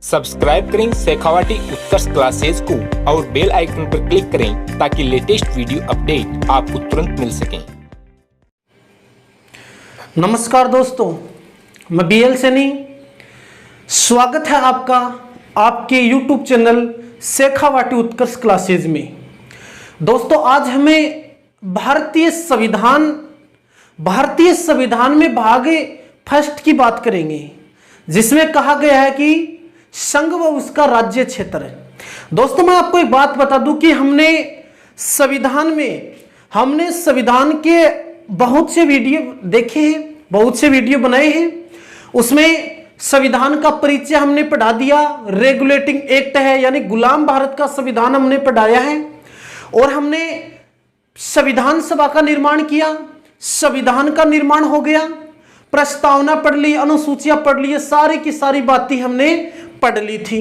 Subscribe करें शेखावाटी उत्कर्ष classes को और बेल आइकन पर क्लिक करें ताकि लेटेस्ट वीडियो अपडेट आपको तुरंत मिल सकें। नमस्कार दोस्तों, मैं BL सैनी। स्वागत है आपका आपके YouTube चैनल शेखावाटी उत्कर्ष क्लासेज में। दोस्तों, आज हमें भारतीय संविधान में भाग फर्स्ट की बात करेंगे, जिसमें कहा गया है कि संघ व उसका राज्य क्षेत्र है। दोस्तों, मैं आपको एक बात बता दूं कि हमने संविधान के बहुत से वीडियो देखे हैं, बहुत से वीडियो बनाए हैं। उसमें संविधान का परिचय हमने पढ़ा दिया, रेगुलेटिंग एक्ट है यानी गुलाम भारत का संविधान हमने पढ़ाया है, और हमने संविधान सभा का निर्माण किया, संविधान का निर्माण हो गया, प्रस्तावना पढ़ ली, अनुसूचियां पढ़ ली, सारी की सारी बातें हमने पढ़ ली थी।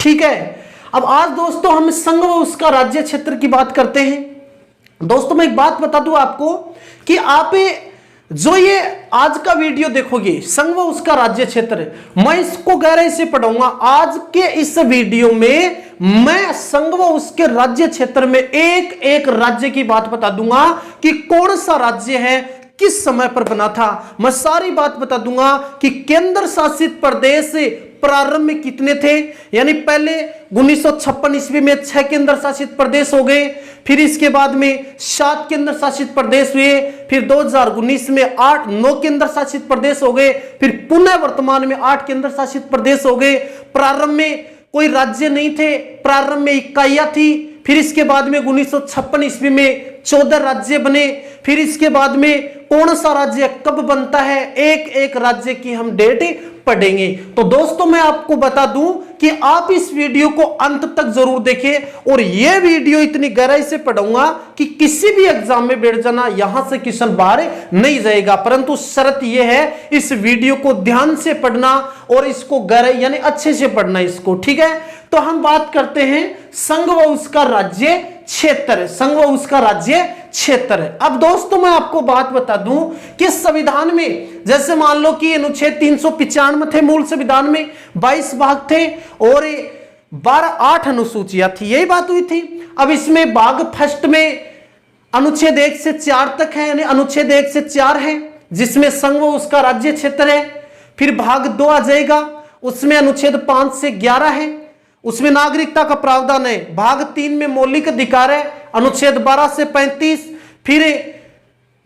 ठीक है, अब आज दोस्तों हम संघ व उसका राज्य क्षेत्र की बात करते हैं। दोस्तों, मैं एक बात बता दूं आपको कि आप जो ये आज का वीडियो देखोगे संघ व उसका राज्य क्षेत्र, मैं इसको गहराई से पढ़ाऊंगा। आज के इस वीडियो में मैं संघ व उसके राज्य क्षेत्र में एक एक राज्य की बात बता दूंगा कि कौन सा राज्य है, किस समय पर बना था। मैं सारी बात बता दूंगा कि केंद्र शासित प्रदेश प्रारंभ में कितने थे, यानी पहले 1956 ईस्वी में 6 केंद्र शासित प्रदेश हो गए, फिर इसके बाद में 7 केंद्र शासित प्रदेश हुए, फिर 2019 में 9 केंद्र शासित प्रदेश हो गए, फिर पुनः वर्तमान में 8 केंद्र शासित प्रदेश हो गए। प्रारंभ में कोई राज्य नहीं थे, प्रारंभ में इकाइयां थी, फिर इसके बाद में 1956 ईस्वी में 14 राज्य बने। फिर इसके बाद में कौन सा राज्य कब बनता है, एक एक राज्य की हम डेट पढ़ेंगे। तो दोस्तों, मैं आपको बता दूं कि आप इस वीडियो को अंत तक जरूर देखें, और यह वीडियो इतनी गहराई से पढ़ाऊंगा कि किसी भी एग्जाम में बैठ जाना, यहां से क्वेश्चन बाहर नहीं जाएगा। परंतु शर्त यह है, इस वीडियो को ध्यान से पढ़ना और इसको गहराई यानी अच्छे से पढ़ना इसको। ठीक है, तो हम बात करते हैं संघ व उसका राज्य क्षेत्र, संघ व उसका राज्य क्षेत्र। अब दोस्तों, मैं आपको बात बता दूं कि संविधान में जैसे मान लो कि अनुच्छेद 395 थे, मूल संविधान में 22 भाग थे और 8 अनुसूचियां थी, यही बात हुई थी। अब इसमें भाग फर्स्ट में अनुच्छेद 1 से 4 तक है, यानी अनुच्छेद 1 से 4 है, जिसमें संघ व उसका राज्य क्षेत्र है। फिर भाग 2 आ जाएगा, उसमें अनुच्छेद 5 से 11 है, उसमें नागरिकता का प्रावधान है। भाग 3 में मौलिक अधिकार है, अनुच्छेद 12 से 35। फिर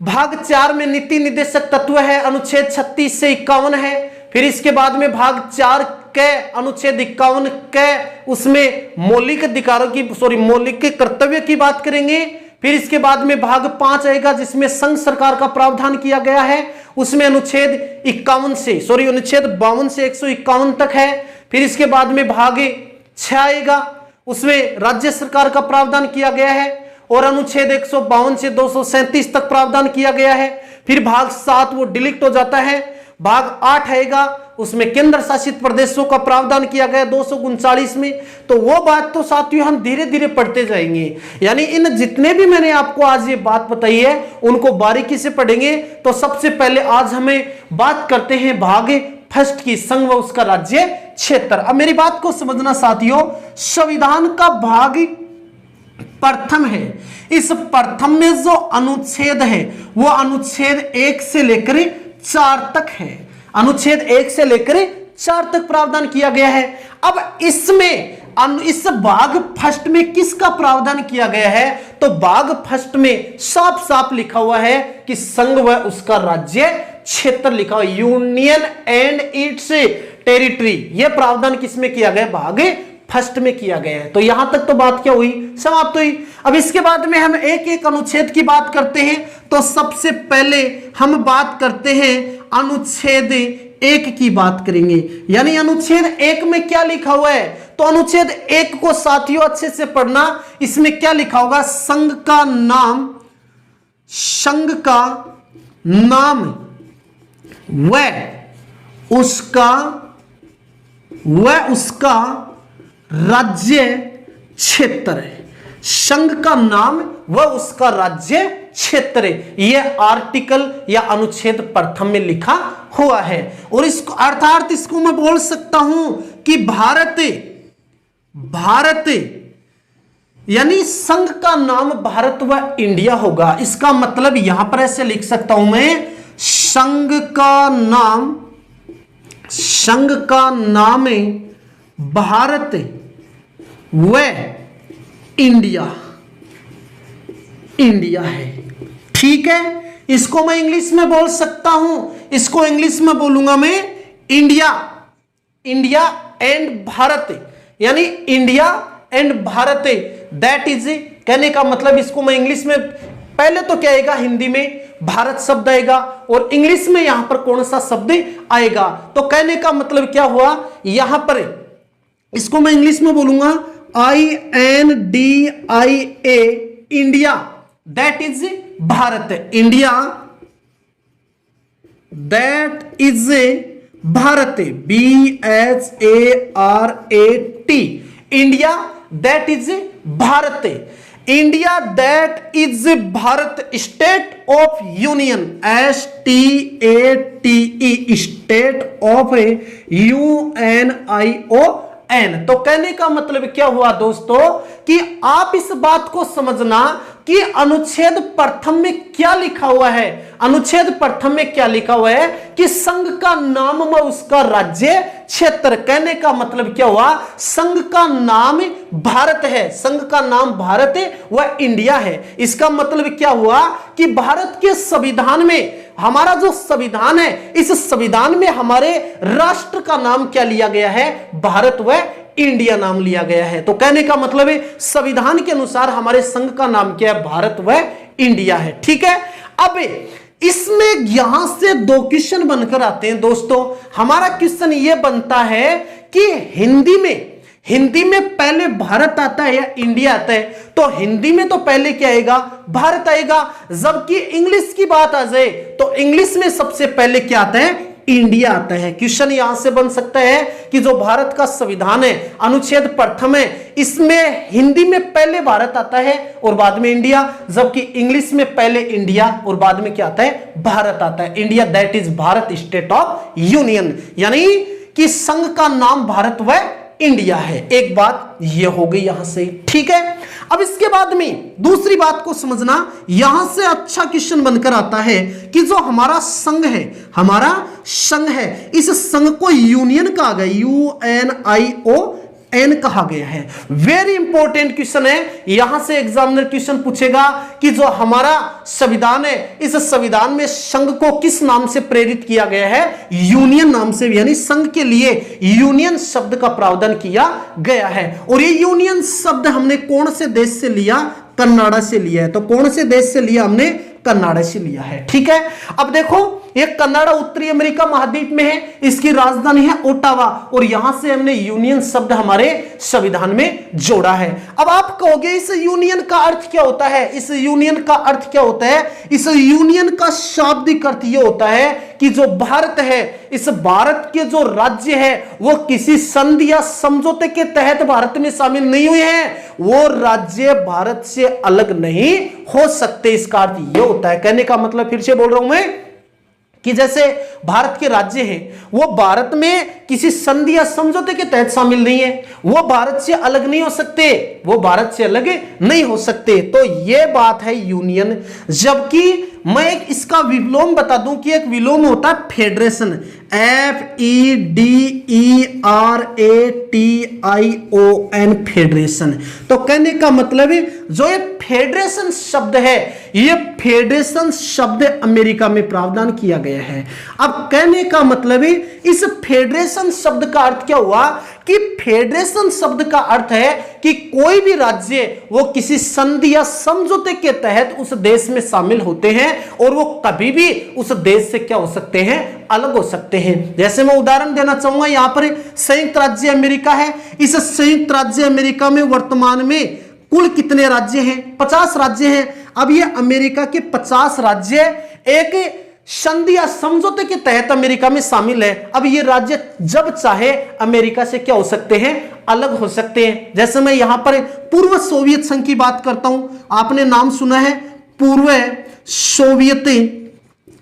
भाग 4 में नीति निर्देशक तत्व है, अनुच्छेद 36 से 51 है। फिर इसके बाद में भाग 4 के अनुच्छेद 51 के उसमें मौलिक अधिकारों की मौलिक कर्तव्य की बात करेंगे। फिर इसके बाद में भाग 5 आएगा, जिसमें संघ सरकार का प्रावधान किया गया है, उसमें अनुच्छेद 52 से अनुच्छेद 52 से 151 तक है। फिर इसके बाद में भाग 6 आएगा, उसमें राज्य सरकार का प्रावधान किया गया है और अनुच्छेद 152 से 237 तक प्रावधान किया गया है। फिर भाग 7 वो डिलीट हो जाता है। भाग 8 आएगा, उसमें केंद्र शासित प्रदेशों का प्रावधान किया गया 239 में। तो वो बात तो साथियों हम धीरे धीरे पढ़ते जाएंगे, यानी इन जितने भी मैंने आपको आज ये बात बताई है उनको बारीकी से पढ़ेंगे। तो सबसे पहले आज हमें बात करते हैं भाग फर्स्ट की, संघ व उसका राज्य क्षेत्र। अब मेरी बात को समझना साथियों, संविधान का भाग प्रथम है। इस प्रथम में जो अनुच्छेद है वो अनुच्छेद 1 से लेकर 4 तक है, अनुच्छेद 1 से लेकर 4 तक प्रावधान किया गया है। अब इसमें इस भाग फर्स्ट में किसका प्रावधान किया गया है, तो भाग फर्स्ट में साफ साफ लिखा हुआ है कि संघ व उसका राज्य क्षेत्र लिखा हुआ, यूनियन एंड इट्स टेरिटरी। यह प्रावधान किसमें किया गया, भाग फर्स्ट में किया गया है। तो यहां तक तो बात क्या हुई, समाप्त हुई। अब इसके बाद में हम एक एक अनुच्छेद की बात करते हैं। तो सबसे पहले हम बात करते हैं अनुच्छेद 1 की बात करेंगे, यानी अनुच्छेद 1 में क्या लिखा हुआ है। तो अनुच्छेद 1 को साथियों अच्छे से पढ़ना, इसमें क्या लिखा होगा, संघ का नाम व उसका राज्य क्षेत्र है। संघ का नाम व उसका राज्य क्षेत्र, यह आर्टिकल या अनुच्छेद प्रथम में लिखा हुआ है। और इसको अर्थात इसको मैं बोल सकता हूं कि भारत यानी संघ का नाम भारत व इंडिया होगा। इसका मतलब यहां पर ऐसे लिख सकता हूं मैं, संघ का नाम भारत व इंडिया है। ठीक है, इसको मैं इंग्लिश में बोल सकता हूं, इसको इंग्लिश में बोलूंगा मैं इंडिया एंड भारत, यानी India and Bharat, that is, कहने का मतलब इसको मैं इंग्लिश में, पहले तो क्या आएगा, हिंदी में भारत शब्द आएगा और इंग्लिश में यहां पर कौन सा शब्द आएगा। तो कहने का मतलब क्या हुआ, यहां पर इसको मैं इंग्लिश में बोलूंगा INDIA, India, that is Bharat, India that is Bharat, BHARAT, India that is Bharat, India that is Bharat, state of union, STATE, state of UNION। तो कहने का मतलब क्या हुआ दोस्तों कि आप इस बात को समझना कि अनुच्छेद प्रथम में क्या लिखा हुआ है। अनुच्छेद प्रथम में क्या लिखा हुआ है कि संघ का नाम व उसका राज्य क्षेत्र। कहने का मतलब क्या हुआ, संघ का नाम भारत है, संघ का नाम भारत व इंडिया है। इसका मतलब क्या हुआ कि भारत के संविधान में, हमारा जो संविधान है, इस संविधान में हमारे राष्ट्र का नाम क्या लिया गया है, भारत व इंडिया नाम लिया गया है। तो कहने का मतलब है संविधान के अनुसार हमारे संघ का नाम क्या है, भारत व इंडिया है। ठीक है, अब इसमें यहां से दो क्वेश्चन बनकर आते हैं दोस्तों। हमारा क्वेश्चन यह बनता है कि हिंदी में पहले भारत आता है या इंडिया आता है, तो हिंदी में तो पहले क्या आएगा, भारत आएगा, जबकि इंग्लिश की बात आ जाए तो इंग्लिश में सबसे पहले क्या आता है, इंडिया आता है। क्वेश्चन यहां से बन सकता है कि जो भारत का संविधान है, अनुच्छेद प्रथम है, इसमें हिंदी में पहले भारत आता है और बाद में इंडिया, जबकि इंग्लिश में पहले इंडिया और बाद में क्या आता है, भारत आता है। India that is Bharat, state of union, यानी कि संघ का नाम भारत व इंडिया है। एक बात यह हो गई यहां से। ठीक है, अब इसके बाद में दूसरी बात को समझना, यहां से अच्छा क्वेश्चन बनकर आता है कि जो हमारा संघ है, इस संघ को यूनियन कहा गया, UNION कहा गया है। वेरी इंपॉर्टेंट क्वेश्चन है, यहां से एग्जामिनर क्वेश्चन पूछेगा कि जो हमारा संविधान है, इस संविधान में संघ को किस नाम से प्रेरित किया गया है, यूनियन नाम से, यानी संघ के लिए यूनियन शब्द का प्रावधान किया गया है। और ये यूनियन शब्द हमने कौन से देश से लिया, कनाडा से लिया है। तो कौन से देश से लिया, हमने कनाडा से लिया है। ठीक है, अब देखो ये कनाडा उत्तरी अमेरिका महाद्वीप में है, इसकी राजधानी है ओटावा, और यहां से हमने यूनियन शब्द हमारे संविधान में जोड़ा है। अब आप कहोगे इस यूनियन का अर्थ क्या होता है, इस यूनियन का अर्थ क्या होता है, इस यूनियन का शाब्दिक अर्थ यह होता है कि जो भारत है, इस भारत के जो राज्य है वो किसी संधि या समझौते के तहत भारत में शामिल नहीं हुए हैं, वो राज्य भारत से अलग नहीं हो सकते। इसका अर्थ यह होता है, कहने का मतलब फिर से बोल रहा हूं मैं कि जैसे भारत के राज्य हैं, वो भारत में किसी संधि या समझौते के तहत शामिल नहीं है, वो भारत से अलग नहीं हो सकते, वो भारत से अलग नहीं हो सकते। तो ये बात है यूनियन। जबकि मैं एक इसका विलोम बता दूं कि एक विलोम होता है फेडरेशन, FEDERATION, फेडरेशन। तो कहने का मतलब है जो ये फेडरेशन शब्द है, ये फेडरेशन शब्द अमेरिका में प्रावधान किया गया है। अब कहने का मतलब है इस फेडरेशन शब्द का अर्थ क्या हुआ कि फेडरेशन शब्द का अर्थ है कि कोई भी राज्य वो किसी संधि या समझौते के तहत उस देश में शामिल होते हैं और वो कभी भी उस देश से क्या हो सकते हैं, अलग हो सकते हैं। जैसे मैं उदाहरण देना चाहूंगा, यहां पर संयुक्त राज्य अमेरिका है, इस संयुक्त राज्य अमेरिका में वर्तमान में कुल कितने राज्य हैं, 50 राज्य हैं। अब ये अमेरिका के 50 राज्य एक संधि या समझौते के तहत अमेरिका में शामिल है। अब ये राज्य जब चाहे अमेरिका से क्या हो सकते हैं, अलग हो सकते हैं। जैसे मैं यहां पर पूर्व सोवियत संघ की बात करता हूं, आपने नाम सुना है पूर्व सोवियत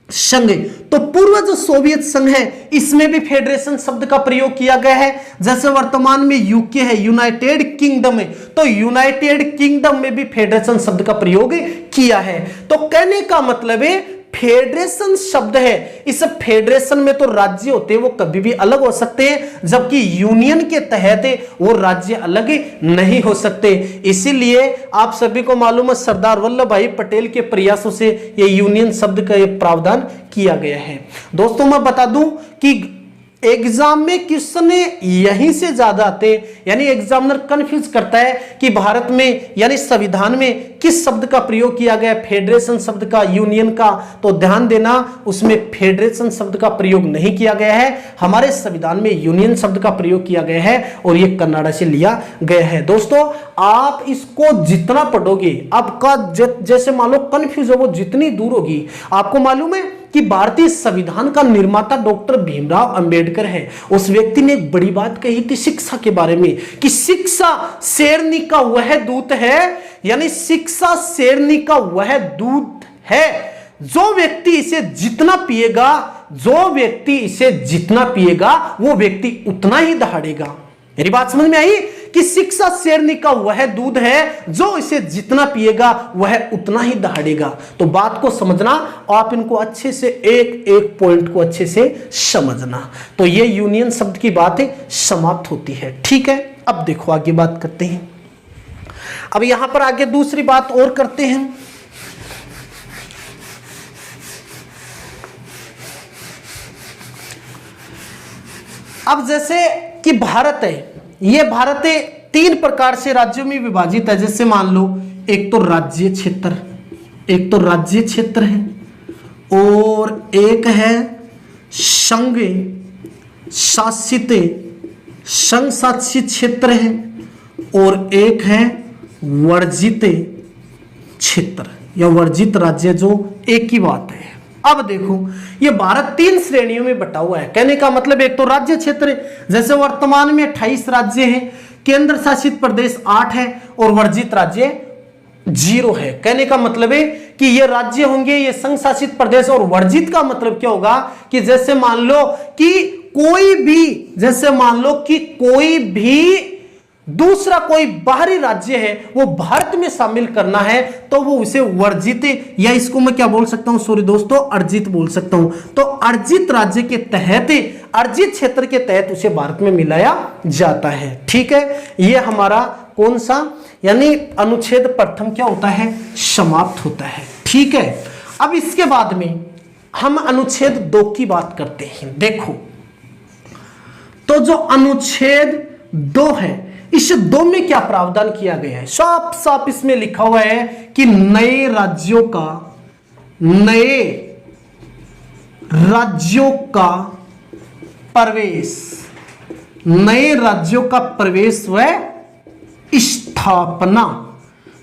संघ। तो पूर्व जो सोवियत संघ है इसमें भी फेडरेशन शब्द का प्रयोग किया गया है। जैसे वर्तमान में यूके है, यूनाइटेड किंगडम है, तो यूनाइटेड किंगडम में भी फेडरेशन शब्द का प्रयोग किया है। तो कहने का मतलब है फेडरेशन शब्द है, इस फेडरेशन में तो राज्य होते हैं वो कभी भी अलग हो सकते हैं, जबकि यूनियन के तहत वो राज्य अलग नहीं हो सकते। इसीलिए आप सभी को मालूम है सरदार वल्लभ भाई पटेल के प्रयासों से ये यूनियन शब्द का ये प्रावधान किया गया है। दोस्तों मैं बता दूं कि एग्जाम में क्वेश्चन यहीं से ज्यादा आते हैं, यानी एग्जामिनर कंफ्यूज करता है कि भारत में यानी संविधान में किस शब्द का प्रयोग किया गया, फेडरेशन शब्द का, यूनियन का। तो ध्यान देना उसमें फेडरेशन शब्द का प्रयोग नहीं किया गया है, हमारे संविधान में यूनियन शब्द का प्रयोग किया गया है और यह कन्नाडा से लिया गया है। दोस्तों आप इसको जितना पढ़ोगे आपका जैसे मान लो कंफ्यूज हो वो जितनी दूर होगी। आपको मालूम है कि भारतीय संविधान का निर्माता डॉक्टर भीमराव अंबेडकर है। उस व्यक्ति ने एक बड़ी बात कही थी शिक्षा के बारे में कि शिक्षा शेरनी का वह दूध है, यानी शिक्षा शेरनी का वह दूध है जो व्यक्ति इसे जितना पिएगा, जो व्यक्ति इसे जितना पिएगा वो व्यक्ति उतना ही दहाड़ेगा। मेरी बात समझ में आई कि शिक्षा शेरनी का वह दूध है जो इसे जितना पिएगा वह उतना ही दहाड़ेगा। तो बात को समझना, आप इनको अच्छे से एक एक पॉइंट को अच्छे से समझना। तो ये यूनियन शब्द की बातें समाप्त होती है। ठीक है, अब देखो आगे बात करते हैं। अब यहां पर आगे दूसरी बात और करते हैं। अब जैसे कि भारत है, ये भारत है 3 प्रकार से राज्यों में विभाजित है। जैसे मान लो एक तो राज्य क्षेत्र, एक तो राज्य क्षेत्र है और एक है संघ शासित, संघ शासित क्षेत्र है और एक है वर्जित क्षेत्र या वर्जित राज्य, जो एक ही बात है। अब देखो ये भारत 3 श्रेणियों में बटा हुआ है। कहने का मतलब एक तो राज्य क्षेत्र, जैसे वर्तमान में 28 राज्य हैं, केंद्र शासित प्रदेश 8 है और वर्जित राज्य 0 है। कहने का मतलब है कि ये राज्य होंगे, ये संघ शासित प्रदेश, और वर्जित का मतलब क्या होगा कि जैसे मान लो कि कोई भी, जैसे मान लो कि कोई भी दूसरा कोई बाहरी राज्य है वो भारत में शामिल करना है तो वो उसे वर्जित, या इसको मैं क्या बोल सकता हूं, सॉरी दोस्तों, अर्जित बोल सकता हूं। तो अर्जित राज्य के तहत, अर्जित क्षेत्र के तहत उसे भारत में मिलाया जाता है। ठीक है, ये हमारा कौन सा, यानी अनुच्छेद प्रथम क्या होता है, समाप्त होता है। ठीक है, अब इसके बाद में हम अनुच्छेद 2 की बात करते हैं। देखो तो जो अनुच्छेद 2 है, इस 2 में क्या प्रावधान किया गया है, साफ साफ इसमें लिखा हुआ है कि नए राज्यों का प्रवेश, नए राज्यों का प्रवेश व स्थापना,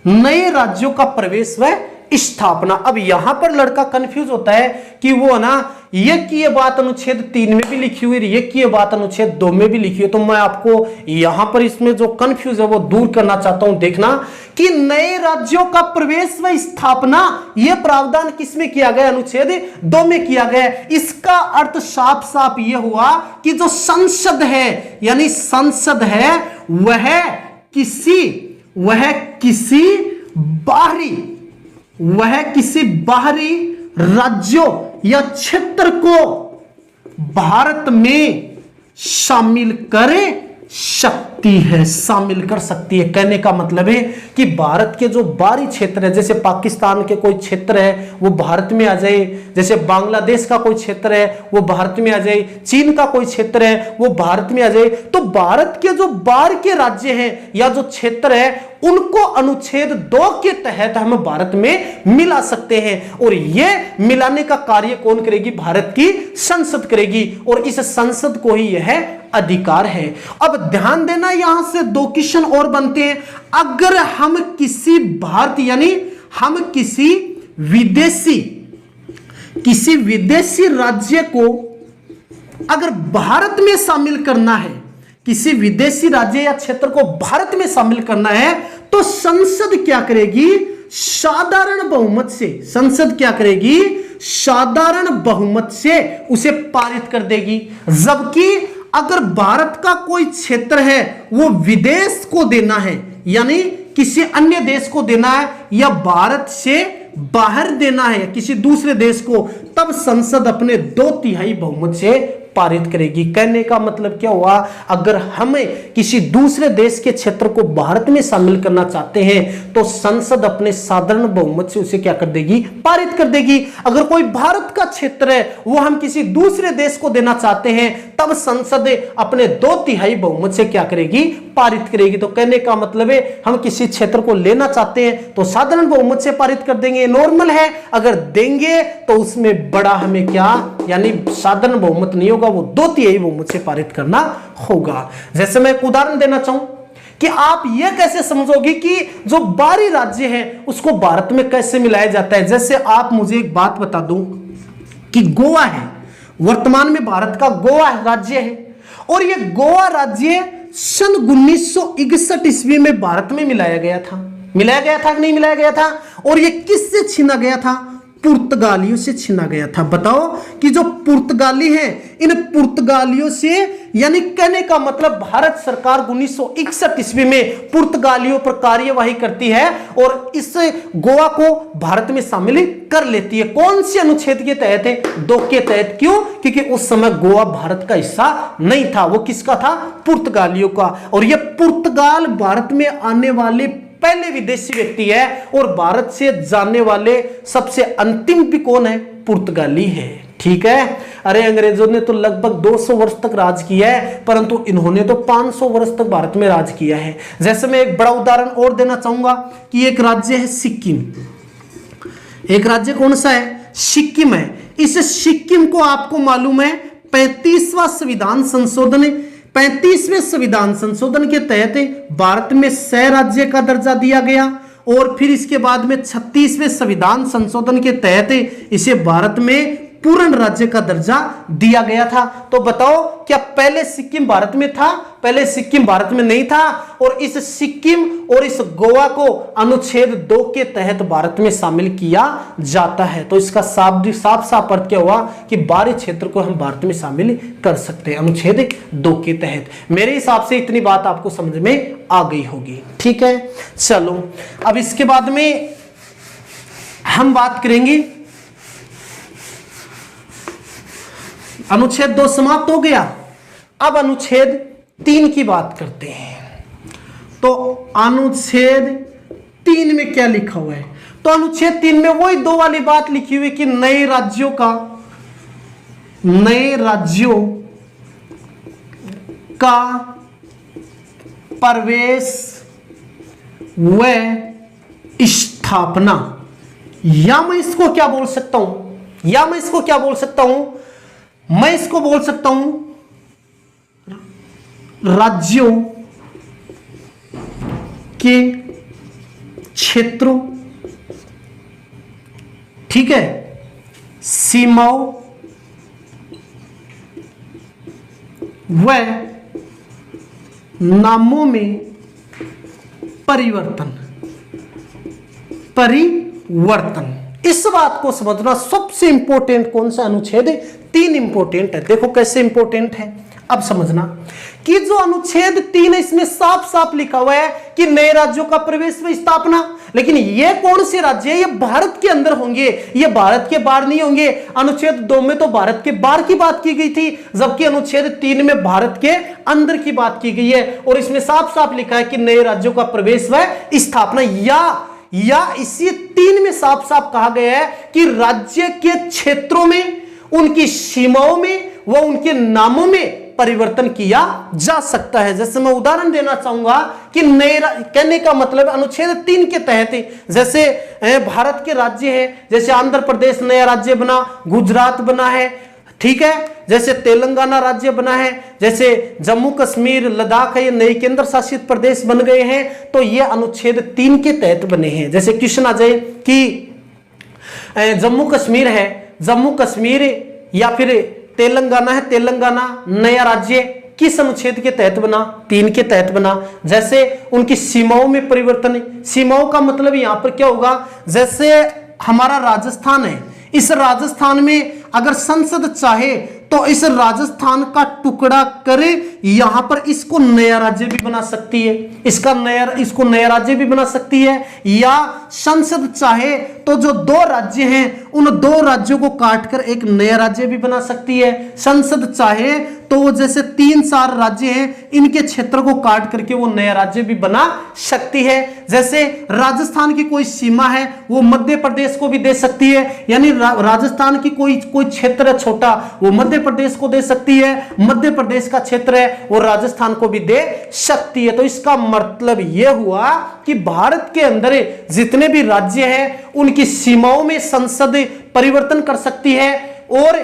नए राज्यों का प्रवेश व स्थापना। अब यहां पर लड़का कंफ्यूज होता है कि वो ना ये बात अनुच्छेद 3 में भी लिखी हुई, ये बात अनुच्छेद 2 में भी लिखी हुई। तो मैं आपको यहां पर इसमें जो कंफ्यूज है वो दूर करना चाहता हूं। देखना कि नए राज्यों का प्रवेश व स्थापना, यह प्रावधान किसमें किया गया, अनुच्छेद 2 में किया गया। इसका अर्थ साफ साफ ये हुआ कि जो संसद है, यानी संसद है वह किसी बाहरी राज्यों या क्षेत्र को भारत में शामिल करे सकती है, शामिल कर सकती है। कहने का मतलब है कि भारत के जो बाहरी क्षेत्र है, जैसे पाकिस्तान के कोई क्षेत्र है वो भारत में आ जाए, जैसे बांग्लादेश का कोई क्षेत्र है वो भारत में आ जाए, चीन का कोई क्षेत्र है वो भारत में आ जाए, तो भारत के जो बाहर के राज्य हैं या जो क्षेत्र है उनको अनुच्छेद 2 के तहत हम भारत में मिला सकते हैं। और यह मिलाने का कार्य कौन करेगी, भारत की संसद करेगी, और इस संसद को ही यह अधिकार है। अब ध्यान देना, यहां से 2 क्वेश्चन और बनते हैं। अगर हम किसी भारतीय, यानी हम किसी विदेशी राज्य को अगर भारत में शामिल करना है, किसी विदेशी राज्य या क्षेत्र को भारत में शामिल करना है, तो संसद क्या करेगी, साधारण बहुमत से, संसद क्या करेगी, साधारण बहुमत से उसे पारित कर देगी। जबकि अगर भारत का कोई क्षेत्र है वो विदेश को देना है, यानी किसी अन्य देश को देना है या भारत से बाहर देना है किसी दूसरे देश को, तब संसद अपने 2/3 बहुमत से पारित करेगी। कहने का मतलब क्या हुआ, अगर हमें किसी दूसरे देश के क्षेत्र को भारत में शामिल करना चाहते हैं तो संसद अपने साधारण बहुमत से उसे क्या कर देगी, पारित कर देगी। अगर कोई भारत का क्षेत्र है वो हम किसी दूसरे देश को देना चाहते हैं तब संसद अपने 2/3 बहुमत से क्या करेगी, पारित करेगी। तो कहने का मतलब है हम किसी क्षेत्र को लेना चाहते हैं तो साधारण बहुमत से पारित कर देंगे, नॉर्मल है। अगर देंगे तो उसमें बड़ा हमें क्या, यानी साधारण बहुमत नहीं होगा, वो 2/3 बहुमत से पारित करना होगा। जैसे मैं एक उदाहरण देना चाहूं कि आप यह कैसे समझोगे कि जो बाहरी राज्य है उसको भारत में कैसे मिलाया जाता है। जैसे आप मुझे एक बात बता दो कि गोवा है, वर्तमान में भारत का गोवा राज्य है, और यह गोवा राज्य सन 1961 ईस्वी में भारत में मिलाया गया था कि नहीं मिलाया गया था? और यह किससे छीना गया था? पुर्तगालियों से छीना गया था। बताओ कि जो पुर्तगाली हैं, इन पुर्तगालियों से, यानी कहने का मतलब भारत सरकार 1961 ईस्वी में पुर्तगालियों पर कार्यवाही करती है और इस गोवा को भारत में शामिल कर लेती है। कौन से अनुच्छेद के तहत है? 2 के तहत। क्यों? क्योंकि उस समय गोवा भारत का हिस्सा नहीं था, वो किसका था? पुर्तगालियों का। और यह पुर्तगाल भारत में आने वाले पहले विदेशी व्यक्ति है और भारत से जाने वाले सबसे अंतिम भी कौन है? पुर्तगाली है। ठीक है। अरे अंग्रेजों ने तो लगभग 200 वर्ष तक राज किया है, परंतु इन्होंने तो 500 वर्ष तक भारत में राज किया है। जैसे मैं एक बड़ा उदाहरण और देना चाहूंगा कि एक राज्य है सिक्किम। एक राज्य कौन सा है? सिक्किम है। इस सिक्किम को आपको मालूम है 35वां संविधान संशोधन 35वें संविधान संशोधन के तहत भारत में सह राज्य का दर्जा दिया गया, और फिर इसके बाद में 36वें संविधान संशोधन के तहत इसे भारत में पूर्ण राज्य का दर्जा दिया गया था। तो बताओ क्या पहले सिक्किम भारत में था? पहले सिक्किम भारत में नहीं था। और इस सिक्किम और इस गोवा को अनुच्छेद 2 के तहत भारत में शामिल किया जाता है। तो इसका साफ अर्थ क्या हुआ कि बाहरी क्षेत्र को हम भारत में शामिल कर सकते हैं अनुच्छेद 2 के तहत। मेरे हिसाब से इतनी बात आपको समझ में आ गई होगी। ठीक है, चलो अब इसके बाद में हम बात करेंगे, अनुच्छेद 2 समाप्त हो गया। अब अनुच्छेद 3 की बात करते हैं। तो अनुच्छेद 3 में क्या लिखा हुआ है? तो अनुच्छेद 3 में वही 2 वाली बात लिखी हुई कि नए राज्यों का प्रवेश व स्थापना, या मैं इसको क्या बोल सकता हूं, मैं इसको बोल सकता हूं राज्यों के क्षेत्रों, ठीक है, सीमाओं व नामों में परिवर्तन। इस बात को समझना सबसे इंपॉर्टेंट कौन सा अनुच्छेद है? 3 इंपॉर्टेंट है। देखो कैसे इंपॉर्टेंट है, अब समझना कि जो अनुच्छेद 3 है इसमें साफ लिखा हुआ है कि नए राज्यों का प्रवेश व स्थापना। लेकिन ये कौन से राज्य है? ये भारत के अंदर होंगे, ये भारत के बाहर नहीं होंगे। अनुच्छेद 2 में तो भारत के बाहर की बात की गई थी, जबकि अनुच्छेद 3 में भारत के अंदर की बात की गई है। और इसमें साफ लिखा है कि नए राज्यों का प्रवेश व स्थापना, या इसी 3 में साफ कहा गया है कि राज्य के क्षेत्रों में, उनकी सीमाओं में व उनके नामों में परिवर्तन किया जा सकता है। जैसे मैं उदाहरण देना चाहूंगा कि कहने का मतलब अनुच्छेद 3 के तहत जैसे भारत के राज्य है, जैसे आंध्र प्रदेश नया राज्य बना, गुजरात बना है, ठीक है, जैसे तेलंगाना राज्य बना है, जैसे जम्मू कश्मीर लद्दाख है, ये नए केंद्र शासित प्रदेश बन गए हैं। तो ये अनुच्छेद 3 के तहत बने हैं। जैसे क्वेश्चन आ जाए कि जम्मू कश्मीर है, जम्मू कश्मीर या फिर तेलंगाना है, तेलंगाना नया राज्य किस अनुच्छेद के तहत बना? 3 के तहत बना। जैसे उनकी सीमाओं में परिवर्तन, सीमाओं का मतलब यहां पर क्या होगा? जैसे हमारा राजस्थान है, इस राजस्थान में अगर संसद चाहे तो इस राजस्थान का टुकड़ा करे, यहां पर इसको नया राज्य भी बना सकती है, इसको नया राज्य भी बना सकती है, या संसद चाहे तो जो दो राज्य हैं उन दो राज्यों को काटकर एक नया राज्य भी बना सकती है। संसद चाहे तो वो जैसे 3-4 राज्य हैं इनके क्षेत्र को काट करके वो नया राज्य भी बना सकती है। जैसे राजस्थान की कोई सीमा है वो मध्य प्रदेश को भी दे सकती है, यानी राजस्थान की कोई क्षेत्र है छोटा वो मध्य प्रदेश को दे सकती है, मध्य प्रदेश का क्षेत्र है वो राजस्थान को भी दे सकती है। तो इसका मतलब यह हुआ कि भारत के अंदर जितने भी राज्य हैं उनकी सीमाओं में संसद परिवर्तन कर सकती है और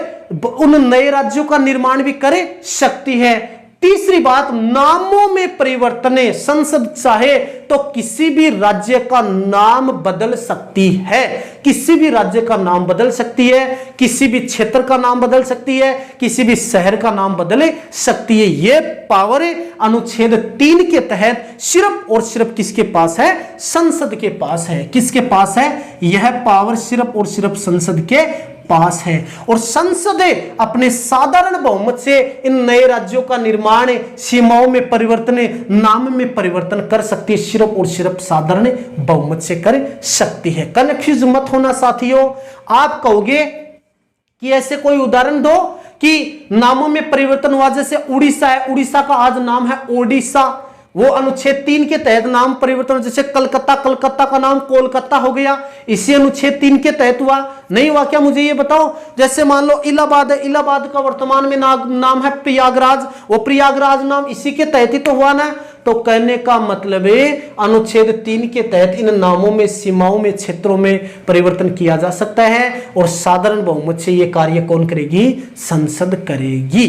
उन नए राज्यों का निर्माण भी कर सकती है। तीसरी बात, नामों में परिवर्तन, संसद चाहे तो किसी भी राज्य का नाम बदल सकती है, किसी भी राज्य का नाम बदल सकती है, किसी भी क्षेत्र का नाम बदल सकती है, किसी भी शहर का नाम बदल सकती है। यह पावर अनुच्छेद 3 के तहत सिर्फ और सिर्फ किसके पास है? संसद के पास है। किसके पास है? यह पावर सिर्फ और सिर्फ संसद के पास है। और संसद अपने साधारण बहुमत से इन नए राज्यों का निर्माण, सीमाओं में परिवर्तन, नाम में परिवर्तन कर सकती है, सिर्फ और सिर्फ साधारण बहुमत से कर सकती है। कन्फ्यूज मत होना साथियों। आप कहोगे कि ऐसे कोई उदाहरण दो कि नामों में परिवर्तन हुआ, जैसे उड़ीसा है, उड़ीसा का आज नाम है ओडिशा, वो अनुच्छेद 3 के तहत नाम परिवर्तन, जैसे कलकत्ता, कलकत्ता का नाम कोलकाता हो गया, इसी अनुच्छेद 3 के तहत हुआ। नहीं हुआ क्या? मुझे ये बताओ। जैसे मान लो इलाहाबाद है, इलाहाबाद का वर्तमान में नाम है प्रयागराज, वो प्रयागराज नाम इसी के तहत ही तो हुआ ना। तो कहने का मतलब है अनुच्छेद 3 के तहत इन नामों में, सीमाओं में, क्षेत्रों में परिवर्तन किया जा सकता है और साधारण बहुमत से यह कार्य कौन करेगी? संसद करेगी।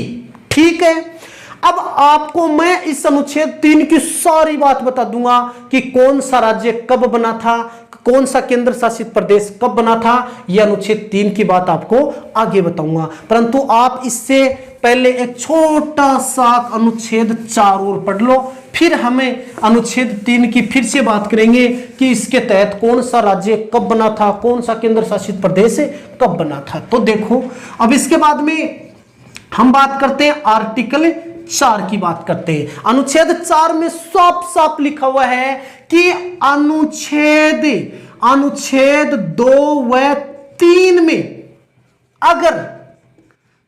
ठीक है। अब आपको मैं इस अनुच्छेद 3 की सारी बात बता दूंगा कि कौन सा राज्य कब बना था, कौन सा केंद्र शासित प्रदेश कब बना था। यह अनुच्छेद 3 की बात आपको आगे बताऊंगा, परंतु आप इससे पहले एक छोटा सा अनुच्छेद 4 और पढ़ लो, फिर हमें अनुच्छेद 3 की फिर से बात करेंगे कि इसके तहत कौन सा राज्य कब बना था, कौन सा केंद्र शासित प्रदेश कब बना था। तो देखो, अब इसके बाद में हम बात करते हैं आर्टिकल 4 की बात करते हैं। अनुच्छेद 4 में साफ साफ लिखा हुआ है कि अनुच्छेद 2 व 3 में अगर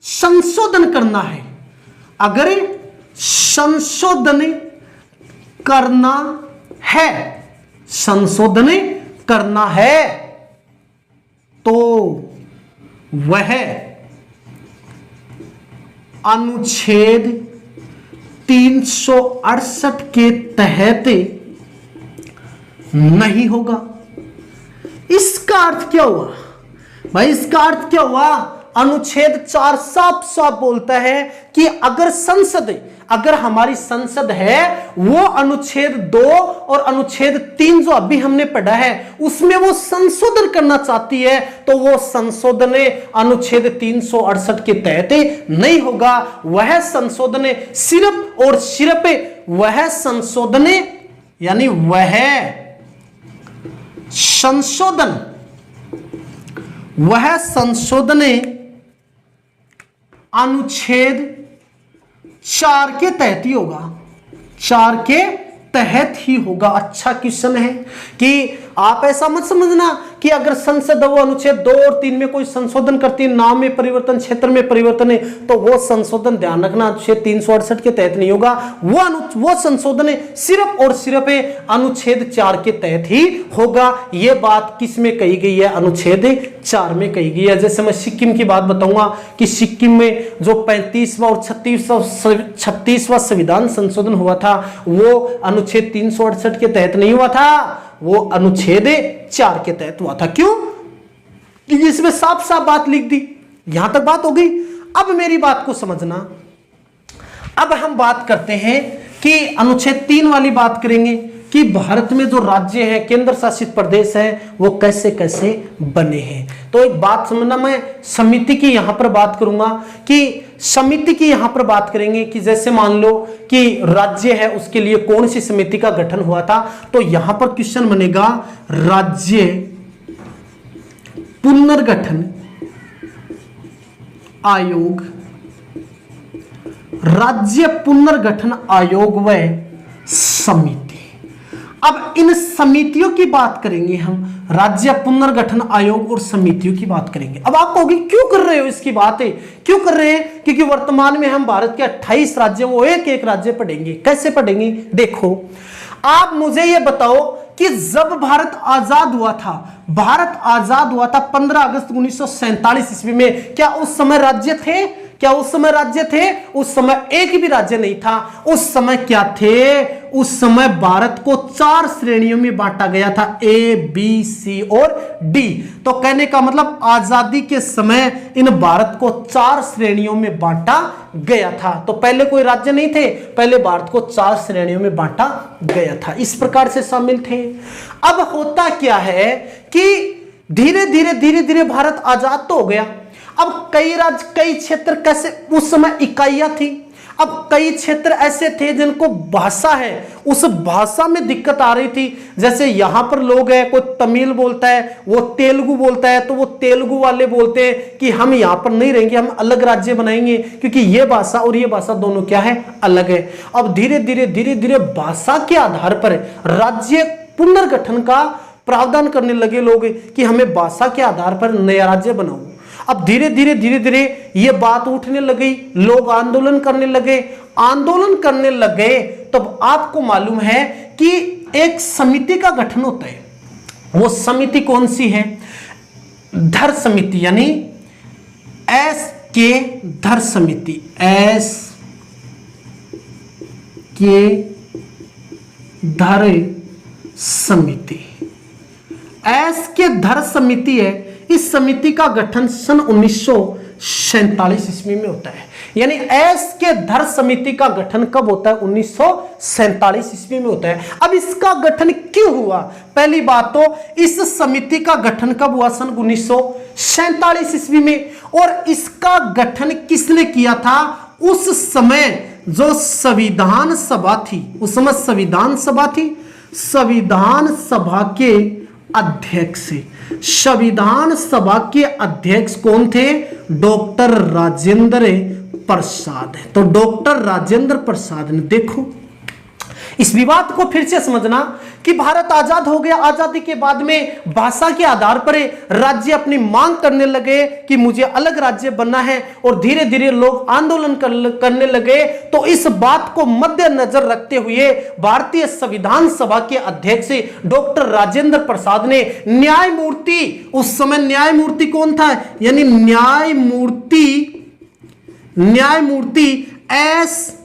संशोधन करना है, अगर संशोधन करना है, संशोधन करना है तो वह अनुच्छेद 368 के तहत नहीं होगा। इसका अर्थ क्या हुआ भाई? इसका अर्थ क्या हुआ? अनुच्छेद 4 साफ साफ बोलता है कि अगर हमारी संसद है, वो अनुच्छेद 2 और अनुच्छेद 3 जो अभी हमने पढ़ा है उसमें वो संशोधन करना चाहती है, तो वो संशोधन अनुच्छेद 368 के तहत नहीं होगा। वह संशोधन सिर्फ और सिर्फ वह संशोधन, यानी वह संशोधन अनुच्छेद 4 के तहत ही होगा, 4 के तहत ही होगा। अच्छा क्वेश्चन है कि आप ऐसा मत समझना कि अगर संसद वो अनुच्छेद 2 और 3 में कोई संशोधन करती है, नाम में परिवर्तन, क्षेत्र में परिवर्तन है, तो वो संशोधन ध्यान रखना अनुच्छेद 368 के तहत नहीं होगा। वो संशोधन सिर्फ और सिर्फ अनुच्छेद 4 के तहत ही होगा। ये बात किस में कही गई है? अनुच्छेद 4 में कही गई है। जैसे मैं सिक्किम की बात बताऊंगा कि सिक्किम में जो 35वां और 36वां संविधान संशोधन हुआ था वो अनुच्छेद 368 के तहत नहीं हुआ था, वो अनुच्छेद 4 के तहत हुआ था। क्यों? क्योंकि इसमें साफ साफ बात लिख दी। यहां तक बात हो गई। अब मेरी बात को समझना। अब हम बात करते हैं कि अनुच्छेद 3 वाली बात करेंगे कि भारत में जो राज्य हैं, केंद्र शासित प्रदेश हैं, वो कैसे कैसे बने हैं। तो एक बात समझना, मैं समिति की यहां पर बात करूंगा कि समिति की यहां पर बात करेंगे कि जैसे मान लो कि राज्य है, उसके लिए कौन सी समिति का गठन हुआ था। तो यहां पर क्वेश्चन बनेगा राज्य पुनर्गठन आयोग, राज्य पुनर्गठन आयोग व समिति। अब इन समितियों की बात करेंगे हम, राज्य पुनर्गठन आयोग और समितियों की बात करेंगे। अब आप कहोगे क्यों कर रहे हो इसकी बात है, क्यों कर रहे हैं? क्योंकि वर्तमान में हम भारत के 28 राज्यों को एक एक राज्य पढ़ेंगे। कैसे पढ़ेंगे? देखो, आप मुझे ये बताओ कि जब भारत आजाद हुआ था, भारत आजाद हुआ था 15 अगस्त 1947 ईस्वी में, क्या उस समय राज्य थे? क्या उस समय राज्य थे? उस समय एक भी राज्य नहीं था। उस समय क्या थे? उस समय भारत को 4 श्रेणियों में बांटा गया था, ए, बी, सी और डी। तो कहने का मतलब आजादी के समय इन भारत को 4 श्रेणियों में बांटा गया था। तो पहले कोई राज्य नहीं थे, पहले भारत को 4 श्रेणियों में बांटा गया था, इस प्रकार से शामिल थे। अब होता क्या है कि धीरे धीरे धीरे धीरे भारत आजाद तो हो गया। अब कई राज्य, कई क्षेत्र, कैसे उस समय इकाइयां थी। अब कई क्षेत्र ऐसे थे जिनको भाषा है, उस भाषा में दिक्कत आ रही थी। जैसे यहां पर लोग हैं, कोई तमिल बोलता है, वो तेलुगु बोलता है, तो वो तेलुगु वाले बोलते हैं कि हम यहां पर नहीं रहेंगे, हम अलग राज्य बनाएंगे, क्योंकि ये भाषा और ये भाषा दोनों क्या है? अलग है। अब धीरे धीरे धीरे धीरे भाषा के आधार पर राज्य पुनर्गठन का प्रावधान करने लगे लोग कि हमें भाषा के आधार पर नया राज्य बनाओ। अब धीरे धीरे धीरे धीरे ये बात उठने लगी, लोग आंदोलन करने लगे। आंदोलन करने लगे तब आपको मालूम है कि एक समिति का गठन होता है। वो समिति कौन सी है? धर समिति, यानी एस के धर समिति, एस के धर समिति, एस के धर समिति है। इस समिति का गठन सन 1947 ईस्वी में होता है। यानी एस के धर समिति का गठन कब होता है? 1947 ईस्वी में होता है। अब इसका गठन क्यों हुआ? पहली बात तो इस समिति का गठन कब हुआ? सन 1947 ईस्वी में। और इसका गठन किसने किया था? उस समय जो संविधान सभा थी, उस समय संविधान सभा थी, संविधान सभा के अध्यक्ष, संविधान सभा के अध्यक्ष कौन थे? डॉक्टर राजेंद्र प्रसाद। तो डॉक्टर राजेंद्र प्रसाद ने, देखो इस विवाद को फिर से समझना कि भारत आजाद हो गया। आजादी के बाद में भाषा के आधार पर राज्य अपनी मांग करने लगे कि मुझे अलग राज्य बनना है, और धीरे धीरे लोग आंदोलन करने लगे। तो इस बात को मद्देनजर रखते हुए भारतीय संविधान सभा के अध्यक्ष डॉक्टर राजेंद्र प्रसाद ने न्यायमूर्ति, उस समय न्यायमूर्ति कौन था? यानी न्यायमूर्ति एस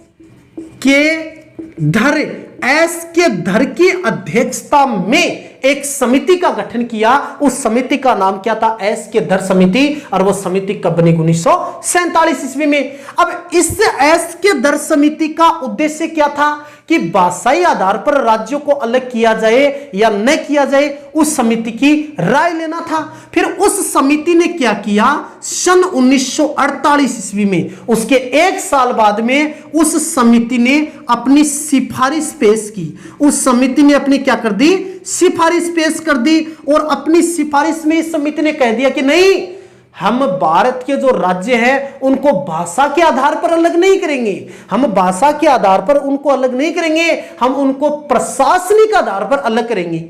के धर की अध्यक्षता में एक समिति का गठन किया। उस समिति का नाम क्या था? एस के धर समिति। और वो समिति कब बनी? 1947 ईस्वी में। अब इस एस के धर समिति का उद्देश्य क्या था? कि भाषाई आधार पर राज्यों को अलग किया जाए या न किया जाए, उस समिति की राय लेना था। फिर उस समिति ने क्या किया? सन 1948 ईस्वी में, उसके 1 साल बाद में उस समिति ने अपनी सिफारिश पेश की। उस समिति ने अपनी क्या कर दी? सिफारिश पेश कर दी। और अपनी सिफारिश में इस समिति ने कह दिया कि नहीं, हम भारत के जो राज्य हैं उनको भाषा के आधार पर अलग नहीं करेंगे, हम भाषा के आधार पर उनको अलग नहीं करेंगे, हम उनको प्रशासनिक आधार पर अलग करेंगे।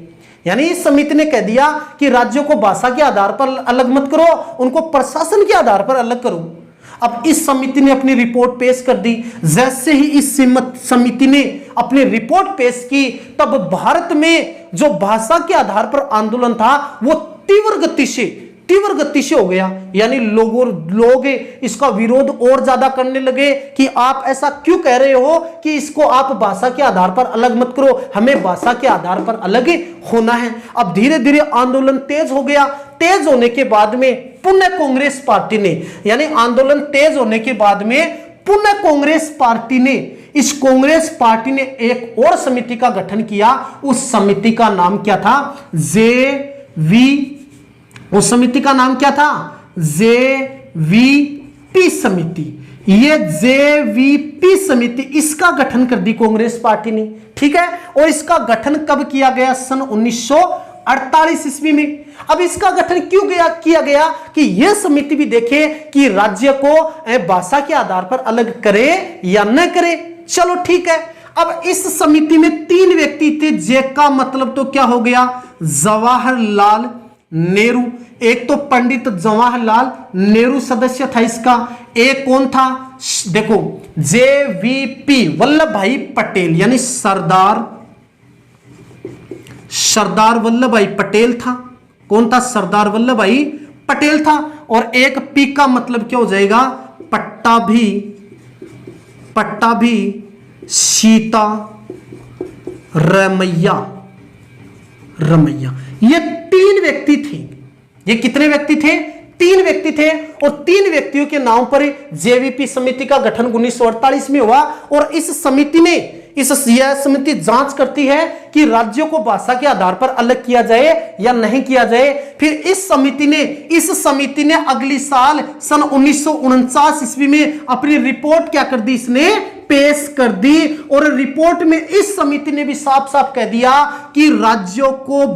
यानी इस समिति ने कह दिया कि राज्यों को भाषा के आधार पर अलग मत करो, उनको प्रशासन के आधार पर अलग करो। अब इस समिति ने अपनी रिपोर्ट पेश कर दी। जैसे ही इस समिति ने अपनी रिपोर्ट पेश की, तब भारत में जो भाषा के आधार पर आंदोलन था वो तीव्र गति से हो गया। यानी लोग इसका विरोध और ज्यादा करने लगे कि आप ऐसा क्यों कह रहे हो कि इसको आप भाषा के आधार पर अलग मत करो, हमें भाषा के आधार पर अलग होना है। अब धीरे धीरे आंदोलन तेज हो गया। तेज होने के बाद में पुनः कांग्रेस पार्टी ने, यानी आंदोलन तेज होने के बाद में पुनः कांग्रेस पार्टी ने एक और समिति का गठन किया। उस समिति का नाम क्या था? उस समिति का नाम क्या था? जेवीपी समिति। ये जेवीपी समिति, इसका गठन कर दी कांग्रेस पार्टी ने। ठीक है। और इसका गठन कब किया गया? सन 1948 ईस्वी में। अब इसका गठन क्यों किया गया कि यह समिति भी देखे कि राज्य को भाषा के आधार पर अलग करे या न करे। चलो ठीक है। अब इस समिति में 3 व्यक्ति थे। जे का मतलब तो क्या हो गया, जवाहरलाल नेहरू। एक तो पंडित जवाहरलाल नेहरू सदस्य था इसका। एक कौन था, देखो JVP वल्लभ भाई पटेल, यानी सरदार वल्लभ भाई पटेल था। कौन था, सरदार वल्लभ भाई पटेल था। और एक पी का मतलब क्या हो जाएगा, पट्टाभी सीता रमैया। ये 3 व्यक्ति थे। ये कितने व्यक्ति थे, 3 व्यक्ति थे। और 3 व्यक्तियों के नाम पर JVP समिति का गठन 1948 में हुआ। और इस समिति ने यह समिति जांच करती है कि राज्यों को भाषा के आधार पर अलग किया जाए या नहीं किया जाए। फिर इस समिति ने अगली साल सन 1949 ईस्वी में अपनी रिपोर्ट क्या कर दी, इसने पेश कर दी। और रिपोर्ट में इस समिति ने भी साफ साफ कह दिया कि राज्यों को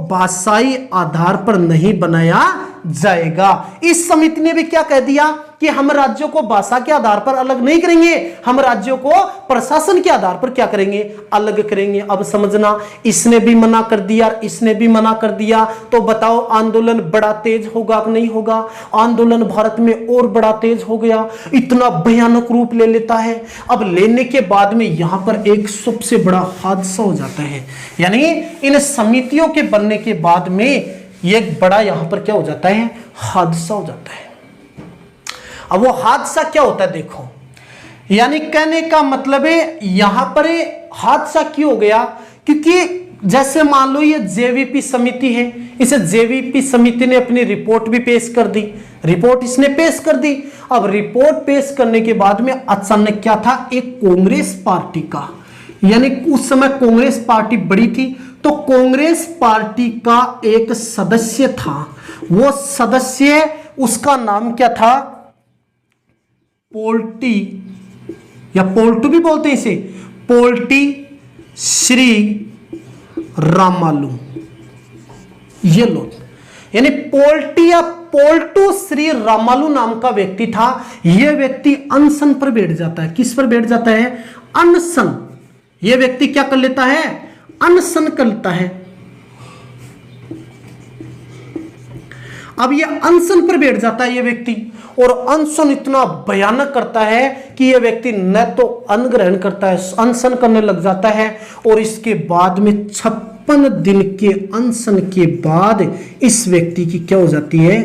भाषाई आधार पर नहीं बनाया जाएगा। इस समिति ने भी क्या कह दिया कि हम राज्यों को भाषा के आधार पर अलग नहीं करेंगे, हम राज्यों को प्रशासन के आधार पर क्या करेंगे, अलग करेंगे। अब समझना, इसने भी मना कर दिया, इसने भी मना कर दिया, तो बताओ आंदोलन बड़ा तेज होगा कि नहीं होगा। आंदोलन भारत में और बड़ा तेज हो गया, इतना भयानक रूप ले लेता है। अब लेने के बाद में यहां पर एक सबसे बड़ा हादसा हो जाता है, यानी इन समितियों के बनने के बाद में एक बड़ा यहां पर क्या हो जाता है, हादसा हो जाता है। अब वो हादसा क्या होता है देखो, यानी कहने का मतलब है यहां पर हादसा क्यों हो गया, क्योंकि जैसे मान लो ये JVP समिति है, इसे JVP समिति ने अपनी रिपोर्ट भी पेश कर दी। रिपोर्ट इसने पेश कर दी। अब रिपोर्ट पेश करने के बाद में अचानक क्या था, एक कांग्रेस पार्टी का, यानी उस समय कांग्रेस पार्टी बड़ी थी, तो कांग्रेस पार्टी का एक सदस्य था। वो सदस्य, उसका नाम क्या था, पोल्टी, या पोल्टू भी बोलते हैं इसे, पोल्टी श्री रामालू। ये लोग, यानी पोल्टी या पोल्टू श्री रामालू नाम का व्यक्ति था। यह व्यक्ति अनशन पर बैठ जाता है। किस पर बैठ जाता है, अनशन। यह व्यक्ति क्या कर लेता है, अनशन करता है। अब यह अनशन पर बैठ जाता है ये व्यक्ति, और अनशन इतना भयानक करता है कि यह व्यक्ति न तो अन्न ग्रहण करता है, अनशन करने लग जाता है। और इसके बाद में 56 दिन के अनशन के बाद इस व्यक्ति की क्या हो जाती है,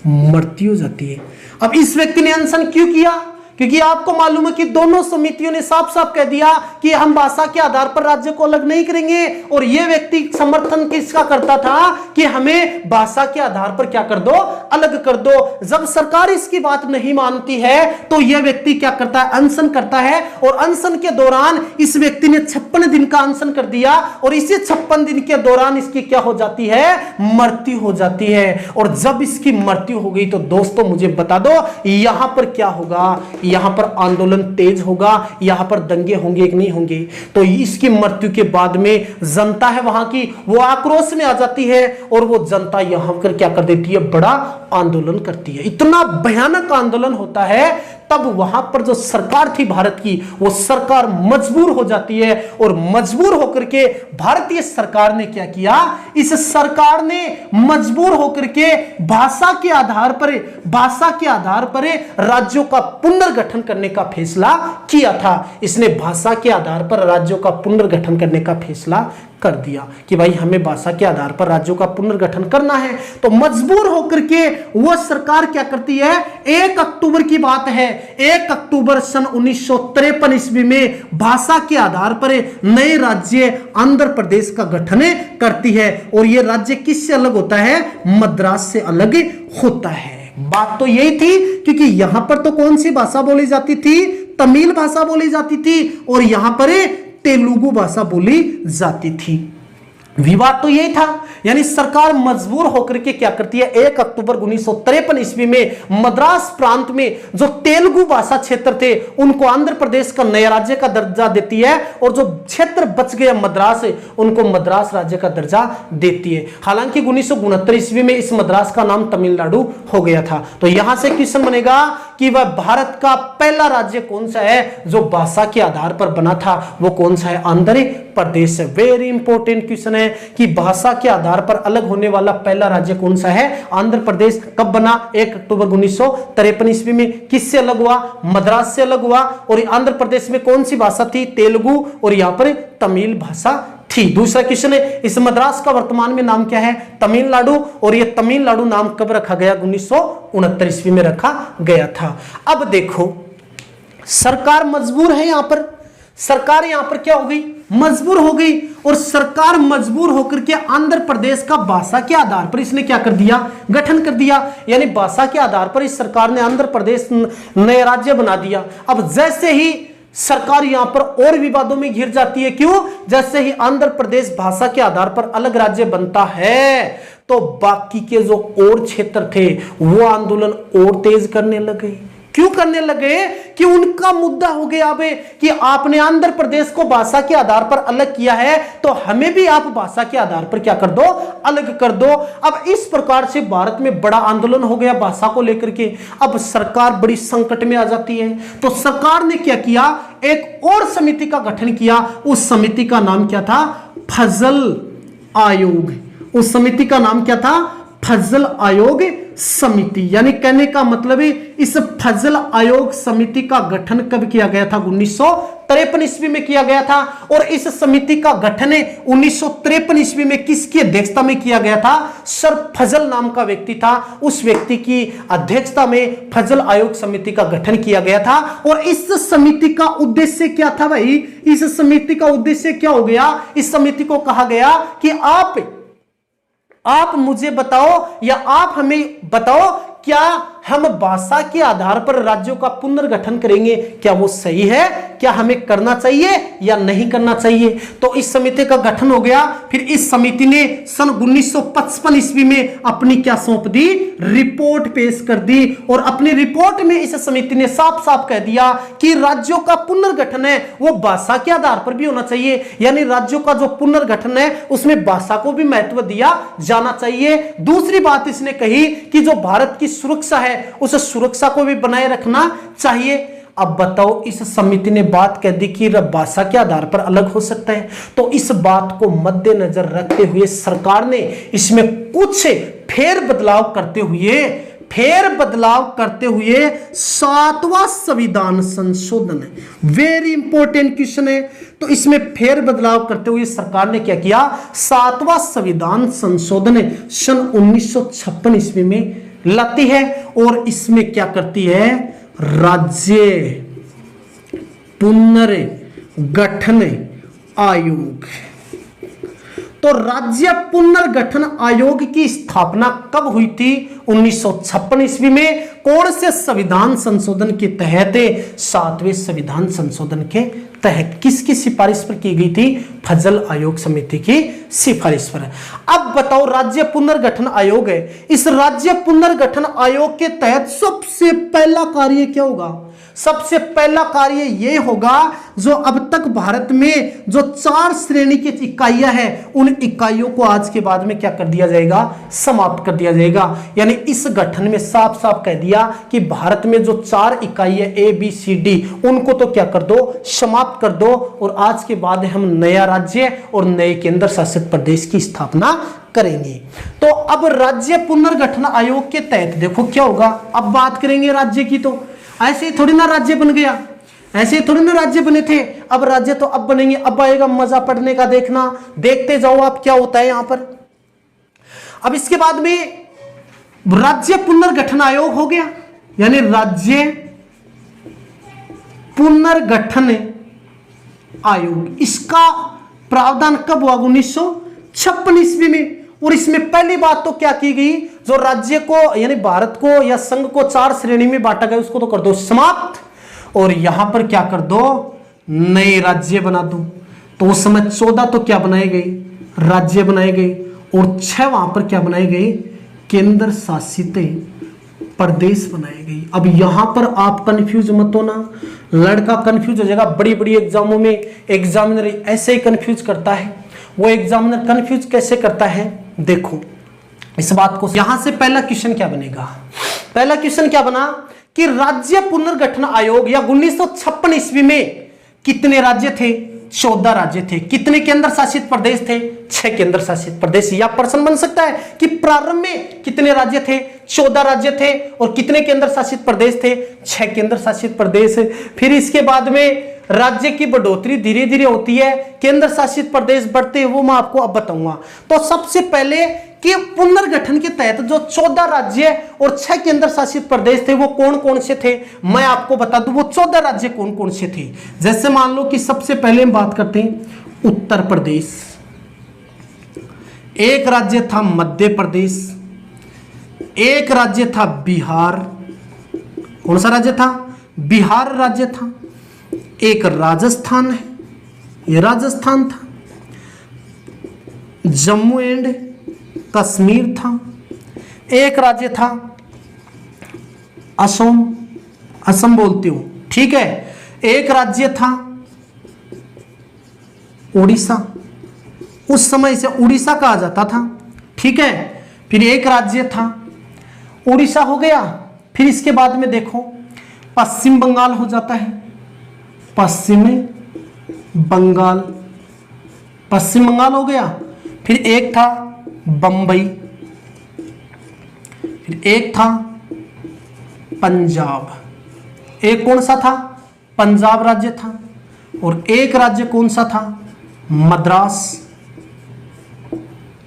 मृत्यु हो जाती है। अब इस व्यक्ति ने अनशन क्यों किया, क्योंकि आपको मालूम है कि दोनों समितियों ने साफ साफ कह दिया कि हम भाषा के आधार पर राज्य को अलग नहीं करेंगे। और यह व्यक्ति समर्थन किसका करता था कि हमें भाषा के आधार पर क्या कर दो, अलग कर दो। जब सरकार इसकी बात नहीं मानती है तो यह व्यक्ति क्या करता है, अनशन करता है। और अनशन के दौरान इस व्यक्ति ने 56 दिन का अनशन कर दिया, और इसी 56 दिन के दौरान इसकी क्या हो जाती है, मृत्यु हो जाती है। और जब इसकी मृत्यु हो गई तो दोस्तों मुझे बता दो यहां पर क्या होगा, यहां पर आंदोलन तेज होगा, यहां पर दंगे होंगे कि नहीं होंगे। तो इसकी मृत्यु के बाद में जनता है वहां की, वो आक्रोश में आ जाती है, और वो जनता यहां पर क्या कर देती है, बड़ा आंदोलन करती है। इतना भयानक आंदोलन होता है। तब वहां पर जो सरकार थी भारत की, वो सरकार मजबूर हो जाती है। और मजबूर होकर के भारतीय सरकार ने क्या किया, इस सरकार ने मजबूर होकर के भाषा के आधार पर राज्यों का पुनर्गठन करने का फैसला किया था। इसने भाषा के आधार पर राज्यों का पुनर्गठन करने का फैसला कर दिया कि भाई हमें भाषा के आधार पर राज्यों का पुनर्गठन करना है। तो मजबूर होकर के वह सरकार क्या करती है, 1 अक्टूबर की बात है, 1 अक्टूबर सन 1953 ईस्वी में भाषा के आधार पर नए राज्य आंध्र प्रदेश का गठन करती है। और यह राज्य किससे अलग होता है, मद्रास से अलग होता है। बात तो यही थी, क्योंकि यहां पर तो कौन सी भाषा बोली जाती थी, तमिल भाषा बोली जाती थी, और यहां पर तेलुगु भाषा बोली जाती थी। विवाद तो यही था, यानी सरकार मजबूर होकर के क्या करती है, 1 अक्टूबर 1953 ईस्वी में मद्रास प्रांत में जो तेलुगु भाषा क्षेत्र थे उनको आंध्र प्रदेश का नया राज्य का दर्जा देती है, और जो क्षेत्र बच गया मद्रास उनको मद्रास राज्य का दर्जा देती है। हालांकि 1969 ईस्वी में इस मद्रास का नाम तमिलनाडु हो गया था। तो यहां से क्वेश्चन बनेगा कि वह भारत का पहला राज्य कौन सा है जो भाषा के आधार पर बना था, वो कौन सा है, आंध्र प्रदेश है। वेरी इंपॉर्टेंट क्वेश्चन है कि भाषा के आधार पर अलग होने वाला पहला राज्य कौन सा है, आंध्र प्रदेश। कब बना, 1 अक्टूबर 1953 ईस्वी में। किससे अलग हुआ, मद्रास से अलग हुआ। और आंध्र प्रदेश में कौन सी भाषा थी, तेलुगु, और यहां पर तमिल भाषा थी। दूसरा क्वेश्चन है, इस मद्रास का वर्तमान में नाम क्या है, तमिलनाडु, और यह तमिलनाडु नाम कब रखा गया, 1969 ईस्वी में रखा गया था। अब देखो सरकार मजबूर है, यहां पर सरकार यहां पर क्या हो गई, मजबूर हो गई, और सरकार मजबूर होकर के आंध्र प्रदेश का भाषा के आधार पर इसने क्या कर दिया, गठन कर दिया। यानी भाषा के आधार पर इस सरकार ने आंध्र प्रदेश नया राज्य बना दिया। अब जैसे ही सरकार यहां पर और विवादों में घिर जाती है, क्यों, जैसे ही आंध्र प्रदेश भाषा के आधार पर अलग राज्य बनता है तो बाकी के जो और क्षेत्र थे वो आंदोलन और तेज करने लगे। क्यों करने लगे, कि उनका मुद्दा हो गया अबे कि आपने आंध्र प्रदेश को भाषा के आधार पर अलग किया है तो हमें भी आप भाषा के आधार पर क्या कर दो, अलग कर दो। अब इस प्रकार से भारत में बड़ा आंदोलन हो गया भाषा को लेकर के। अब सरकार बड़ी संकट में आ जाती है, तो सरकार ने क्या किया, एक और समिति का गठन किया। उस समिति का नाम क्या था, फजल आयोग। उस समिति का नाम क्या था, फजल आयोग समिति। यानी कहने का मतलब है इस फजल आयोग समिति का गठन कब किया गया था, 1953 ईस्वी में किया गया था। और इस समिति का गठन 1953 ईस्वी में किसकी अध्यक्षता में किया गया था, सर फजल नाम का व्यक्ति था, उस व्यक्ति की अध्यक्षता में फजल आयोग समिति का गठन किया गया था। और इस समिति का उद्देश्य क्या था भाई, इस समिति का उद्देश्य क्या हो गया, इस समिति को कहा गया कि आप मुझे बताओ या आप हमें बताओ, क्या हम भाषा के आधार पर राज्यों का पुनर्गठन करेंगे, क्या वो सही है, क्या हमें करना चाहिए या नहीं करना चाहिए। तो इस समिति का गठन हो गया। फिर इस समिति ने सन 1955 ईस्वी में अपनी क्या सौंप दी, रिपोर्ट पेश कर दी। और अपनी रिपोर्ट में इस समिति ने साफ साफ कह दिया कि राज्यों का पुनर्गठन है वो भाषा के आधार पर भी होना चाहिए। यानी राज्यों का जो पुनर्गठन है उसमें भाषा को भी महत्व दिया जाना चाहिए। दूसरी बात इसने कही कि जो भारत की सुरक्षा है उस सुरक्षा को भी बनाए रखना चाहिए। अब बताओ, इस समिति ने बात कह दी कि भाषा के आधार पर अलग हो सकता है, तो इस बात को मद्देनजर रखते हुए सरकार ने इसमें कुछ फेर बदलाव करते हुए 7वां संविधान संशोधन है। वेरी इंपॉर्टेंट क्वेश्चन है। तो इसमें फेर बदलाव करते हुए सरकार ने क्या किया, 7वां संविधान संशोधन सन 1956 ईस्वी में लाती है। और इसमें क्या करती है, राज्य पुनर्गठन आयोग। तो राज्य पुनर्गठन आयोग की स्थापना कब हुई थी, 1956 ईस्वी में। कौन से संविधान संशोधन के तहत, 7वें संविधान संशोधन के तहत। किसकी सिफारिश पर की गई थी, फजल आयोग समिति की सिफारिश पर। अब बताओ, राज्य पुनर्गठन आयोग है, इस राज्य पुनर्गठन आयोग के तहत सबसे पहला कार्य क्या होगा, सबसे पहला कार्य यह होगा, जो अब तक भारत में जो 4 श्रेणी की इकाइयां हैं उन इकाइयों को आज के बाद में क्या कर दिया जाएगा, समाप्त कर दिया जाएगा। यानी इस गठन में साफ साफ कह दिया कि भारत में जो 4 इकाइयां ABCD उनको तो क्या कर दो, समाप्त कर दो। और आज के बाद हम नया राज्य और नए केंद्र शासित प्रदेश की स्थापना करेंगे। तो अब राज्य पुनर्गठन आयोग के तहत देखो क्या होगा। अब बात करेंगे राज्य की, तो ऐसे ही थोड़ी ना राज्य बन गया, ऐसे ही थोड़ी ना राज्य बने थे। अब राज्य तो अब बनेंगे, अब आएगा मजा पढ़ने का, देखना, देखते जाओ आप क्या होता है यहां पर। अब इसके बाद में राज्य पुनर्गठन आयोग हो गया, यानी राज्य पुनर्गठन आयोग। इसका प्रावधान कब हुआ, 1956 ईस्वी में। और इसमें पहली बात तो क्या की गई, जो राज्य को यानी भारत को या संघ को 4 श्रेणी में बांटा गया उसको तो कर दो समाप्त, और यहां पर क्या कर दो, नए राज्य बना दो। तो उस समय 14 तो क्या बनाए गए, राज्य बनाए गए और 6 वहां पर क्या बनाए गए, केंद्र शासित प्रदेश बनाए गए। अब यहां पर आप कंफ्यूज मत होना, लड़का कंफ्यूज हो जाएगा। बड़ी बड़ी एग्जामों में एग्जामिनर ऐसे ही कंफ्यूज करता है। वो एग्जामिनर कंफ्यूज कैसे करता है, देखो इस बात को। यहां से पहला क्वेश्चन क्या बनेगा, पहला क्वेश्चन क्या बना कि राज्य पुनर्गठन आयोग या 1956 ईस्वी में कितने राज्य थे, 14 राज्य थे। कितने केंद्र शासित प्रदेश थे, 6 केंद्र शासित प्रदेश। या प्रश्न बन सकता है कि प्रारंभ में कितने राज्य थे, 14 राज्य थे और कितने केंद्र शासित प्रदेश थे, 6 केंद्र शासित प्रदेश। फिर इसके बाद में राज्य की बढ़ोतरी धीरे धीरे होती है, केंद्र शासित प्रदेश बढ़ते हैं, वो मैं आपको अब बताऊंगा। तो सबसे पहले कि पुनर्गठन के तहत जो 14 राज्य और 6 केंद्र शासित प्रदेश थे वो कौन कौन से थे, मैं आपको बता दूं वो 14 राज्य कौन कौन से थे। जैसे मान लो कि सबसे पहले हम बात करते हैं उत्तर प्रदेश, एक राज्य था मध्य प्रदेश, एक राज्य था बिहार। कौन सा राज्य था, बिहार राज्य था। एक राजस्थान है, ये राजस्थान था। जम्मू एंड कश्मीर था। एक राज्य था असम, असम बोलते हो, ठीक है। एक राज्य था उड़ीसा, उस समय से उड़ीसा कहा जाता था, ठीक है। फिर एक राज्य था उड़ीसा हो गया। फिर इसके बाद में देखो पश्चिम बंगाल हो जाता है, पश्चिम बंगाल, पश्चिम बंगाल हो गया। फिर एक था बंबई, फिर एक था पंजाब। एक कौन सा था, पंजाब राज्य था। और एक राज्य कौन सा था, मद्रास।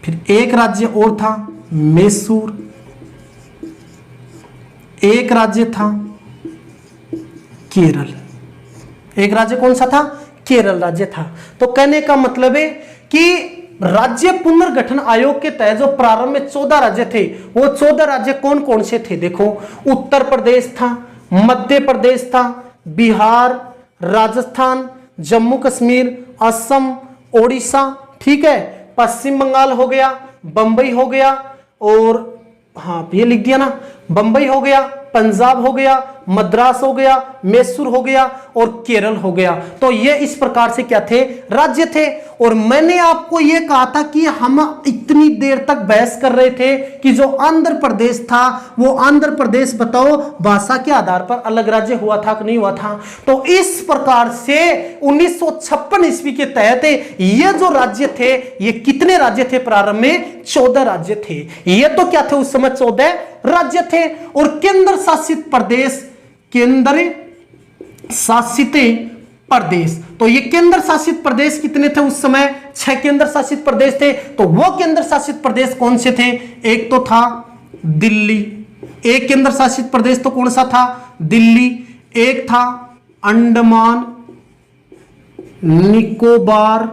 फिर एक राज्य और था मैसूर। एक राज्य था केरल। एक राज्य कौन सा था, केरल राज्य था। तो कहने का मतलब है कि राज्य पुनर्गठन आयोग के तहत जो प्रारंभ में 14 राज्य थे वो 14 राज्य कौन कौन से थे, देखो उत्तर प्रदेश था, मध्य प्रदेश था, बिहार, राजस्थान, जम्मू कश्मीर, असम, ओडिशा, ठीक है। पश्चिम बंगाल हो गया, बंबई हो गया और हाँ ये लिख दिया ना, बंबई हो गया, पंजाब हो गया, मद्रास हो गया, मैसूर हो गया और केरल हो गया। तो ये इस प्रकार से क्या थे, राज्य थे। और मैंने आपको ये कहा था कि हम इतनी देर तक बहस कर रहे थे कि जो आंध्र प्रदेश था वो आंध्र प्रदेश बताओ भाषा के आधार पर अलग राज्य हुआ था कि नहीं हुआ था। तो इस प्रकार से 1956 ईस्वी के तहत ये जो राज्य थे ये कितने राज्य थे, प्रारंभ में 14 राज्य थे। ये तो क्या थे उस समय, 14 राज्य थे। और केंद्र शासित प्रदेश, केंद्र शासित प्रदेश, तो ये केंद्र शासित प्रदेश कितने थे उस समय, 6 केंद्र शासित प्रदेश थे। तो वो केंद्र शासित प्रदेश कौन से थे, एक तो था दिल्ली, एक केंद्र शासित प्रदेश तो कौन सा था, दिल्ली। एक था अंडमान निकोबार,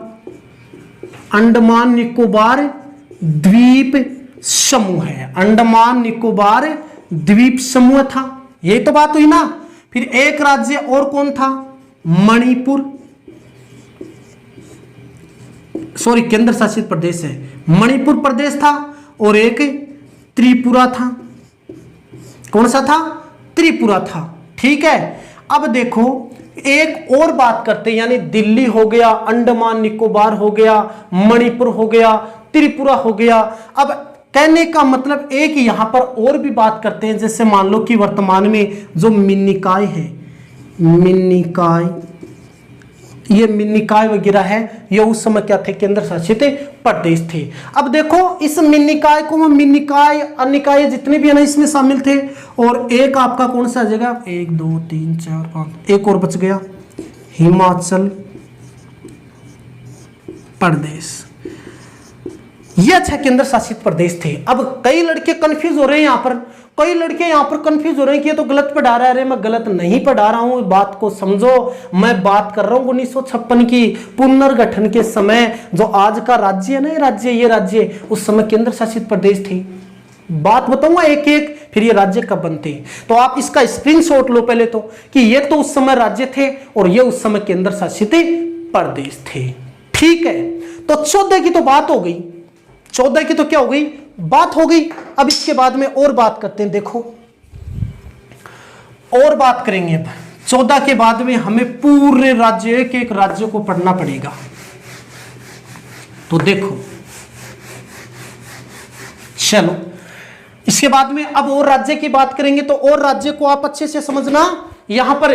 अंडमान निकोबार द्वीप समूह है, अंडमान निकोबार द्वीप समूह था। यही तो बात हुई ना। फिर एक राज्य और कौन था, मणिपुर, सॉरी केंद्र शासित प्रदेश है, मणिपुर प्रदेश था। और एक त्रिपुरा था। कौन सा था, त्रिपुरा था, ठीक है। अब देखो एक और बात करते हैं, यानी दिल्ली हो गया, अंडमान निकोबार हो गया, मणिपुर हो गया, त्रिपुरा हो गया। अब कहने का मतलब एक यहां पर और भी बात करते हैं। जैसे मान लो कि वर्तमान में जो मिन्निकाय है, मिन्निकाय, ये मिन्निकाय वगैरह है, ये उस समय क्या थे, केंद्र शासित प्रदेश थे। अब देखो इस मिन्निकाय को, मिन्निकाय अनिकाय जितने भी है ना इसमें शामिल थे। और एक आपका कौन सा आ जाएगा, 1 2 3 4 5, एक और बच गया, हिमाचल प्रदेश। ये 6 केंद्र शासित प्रदेश थे। अब कई लड़के कंफ्यूज हो रहे हैं यहाँ पर, कई लड़के यहाँ पर कंफ्यूज हो रहे हैं कि ये तो गलत पढ़ा रहा है। अरे मैं गलत नहीं पढ़ा रहा हूँ, बात को समझो। मैं बात कर रहा हूँ 1956 की, पुनर्गठन के समय जो आज का राज्य है ना, ये राज्य उस समय केंद्र शासित प्रदेश थे। बात बताऊंगा एक एक, फिर ये राज्य कब बनते हैं। तो आप इसका स्क्रीनशॉट लो पहले तो, कि ये तो उस समय राज्य थे और ये उस समय केंद्र शासित प्रदेश थे, ठीक है। तो 14 की तो बात हो गई, 14 की तो क्या हो गई, बात हो गई। अब इसके बाद में और बात करते हैं, देखो और बात करेंगे। अब 14 के बाद में हमें पूरे राज्य, एक एक राज्य को पढ़ना पड़ेगा। तो देखो चलो, इसके बाद में अब और राज्य की बात करेंगे, तो और राज्य को आप अच्छे से समझना यहां पर।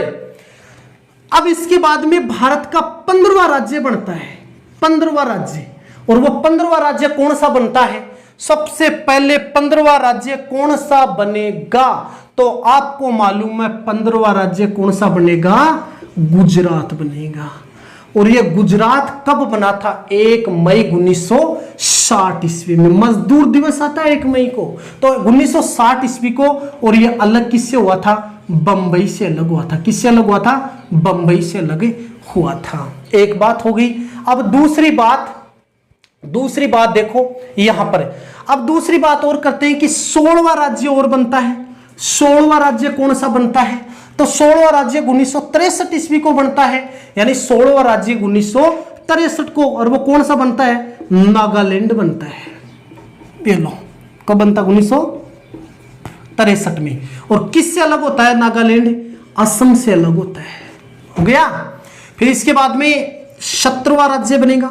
अब इसके बाद में भारत का 15वां राज्य बनता है, 15वां राज्य। और वो 15वां राज्य कौन सा बनता है, सबसे पहले 15वां राज्य कौन सा बनेगा, तो आपको मालूम है 15वां राज्य कौन सा बनेगा, गुजरात बनेगा। और ये गुजरात कब बना था, 1 मई 1960 ईस्वी में। मजदूर दिवस आता है 1 मई को, तो 1960 ईस्वी को। और ये अलग किससे हुआ था, बंबई से अलग हुआ था। किससे अलग हुआ था, बंबई से अलग हुआ था। एक बात हो गई। अब दूसरी बात देखो यहां पर। अब दूसरी बात और करते हैं कि 16वां राज्य और बनता है। 16वां राज्य कौन सा बनता है, तो 16वां राज्य 1963 ईस्वी को बनता है, यानी 16वां राज्य 1963 को। और वो कौन सा बनता है, नागालैंड बनता है। ये लो, कब बनता, 1963 में। और किससे अलग होता है नागालैंड, असम से अलग होता है। हो गया। फिर इसके बाद में 17वां राज्य बनेगा।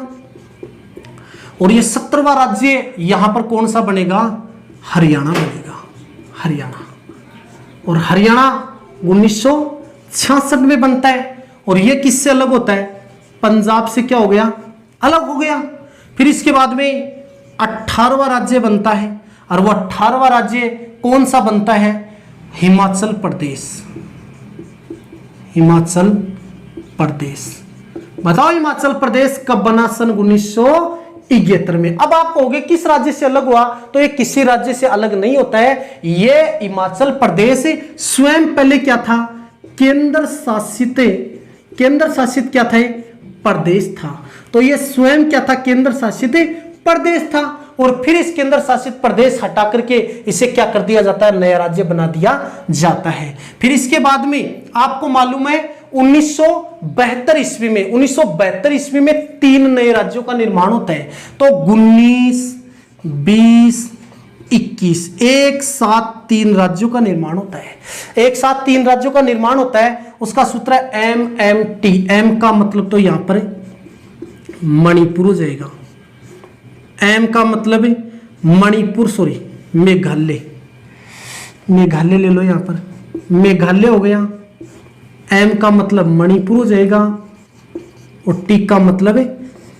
और ये 17वां राज्य यहां पर कौन सा बनेगा, हरियाणा बनेगा, हरियाणा। और हरियाणा 1966 में बनता है। और ये किससे अलग होता है, पंजाब से क्या हो गया, अलग हो गया। फिर इसके बाद में 18वां राज्य बनता है। और वो 18वां राज्य कौन सा बनता है, हिमाचल प्रदेश, हिमाचल प्रदेश। बताओ हिमाचल प्रदेश कब बना, सन 1973 में। अब आप कहोगे किस राज्य से अलग हुआ, तो ये किसी राज्य से अलग नहीं होता है। ये हिमाचल प्रदेश स्वयं पहले क्या था, केंद्र शासित क्या था, प्रदेश था। तो ये स्वयं क्या था, केंद्र शासित प्रदेश था। और फिर इस केंद्र शासित प्रदेश हटा करके इसे क्या कर दिया जाता है, नया राज्य बना दिया जाता है। फिर इसके बाद में आपको मालूम है 1972 ईस्वी में 3 नए राज्यों का निर्माण होता है। तो 19, 20, 21 एक साथ 3 राज्यों का निर्माण होता है। एक साथ 3 राज्यों का निर्माण होता है। उसका सूत्र है MMT। M का मतलब तो यहां पर मणिपुर हो जाएगा। M का मतलब मणिपुर, सॉरी मेघालय, मेघालय ले लो, यहां पर मेघालय हो गया। M का मतलब मणिपुर हो जाएगा। और T का मतलब है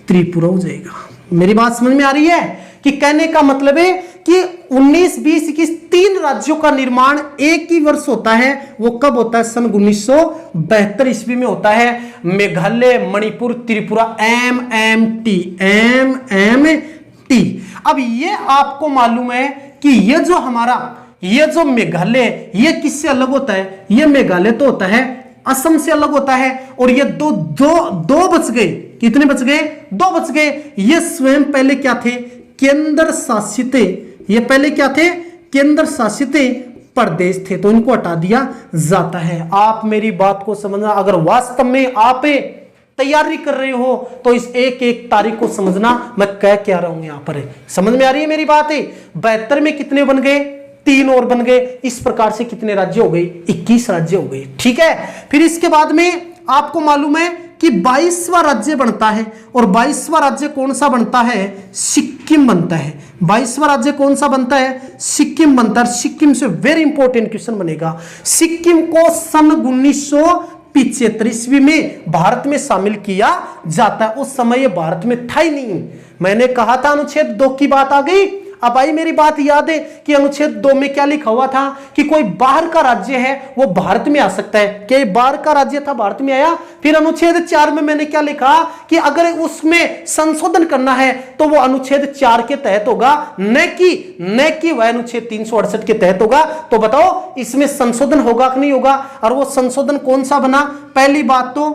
त्रिपुरा हो जाएगा। मेरी बात समझ में आ रही है कि कहने का मतलब है कि 19, 20, 21 3 राज्यों का निर्माण एक ही वर्ष होता है। वो कब होता है, सन 1972 ईस्वी में होता है। मेघालय, मणिपुर, त्रिपुरा, MMT। अब ये आपको मालूम है कि ये जो मेघालय, ये किससे अलग होता है, ये मेघालय तो होता है असम से अलग होता है। और ये दो बच गए, कितने बच गए, 2 बच गए। ये स्वयं पहले क्या थे, केंद्र शासित, ये पहले क्या थे, केंद्र शासित प्रदेश थे। तो इनको हटा दिया जाता है। आप मेरी बात को समझना, अगर वास्तव में आप तैयारी कर रहे हो तो इस एक एक तारीख को समझना मैं कह क्या रहा हूं। यहां पर समझ में आ रही है मेरी बात है। 72 में कितने बन गए, 3 और बन गए। इस प्रकार से कितने राज्य हो गए, 21 राज्य हो गए। ठीक है। फिर इसके बाद में आपको मालूम है कि 22वां राज्य बनता है। और 22वां राज्य कौन सा बनता है, सिक्किम बनता है। 22वां राज्य कौन सा बनता है, सिक्किम बनता है। सिक्किम से वेरी इंपॉर्टेंट क्वेश्चन बनेगा। सिक्किम को सन 1975 ईस्वी में भारत में शामिल किया जाता है। उस समय ये भारत में था ही नहीं। मैंने कहा था अनुच्छेद 2 की बात आ गई। अब आई मेरी बात याद है कि अनुच्छेद 2 में क्या लिखा हुआ था कि कोई बाहर का राज्य है वो भारत में आ सकता है। क्या ये बाहर का राज्य था, भारत में आया। फिर अनुच्छेद 4 में मैंने क्या लिखा कि अगर उसमें संशोधन करना है तो वो अनुच्छेद 4 के तहत होगा, न कि वह अनुच्छेद 368 के तहत होगा। तो बताओ इसमें संशोधन होगा कि नहीं होगा। और वो संशोधन कौन सा बना, पहली बात तो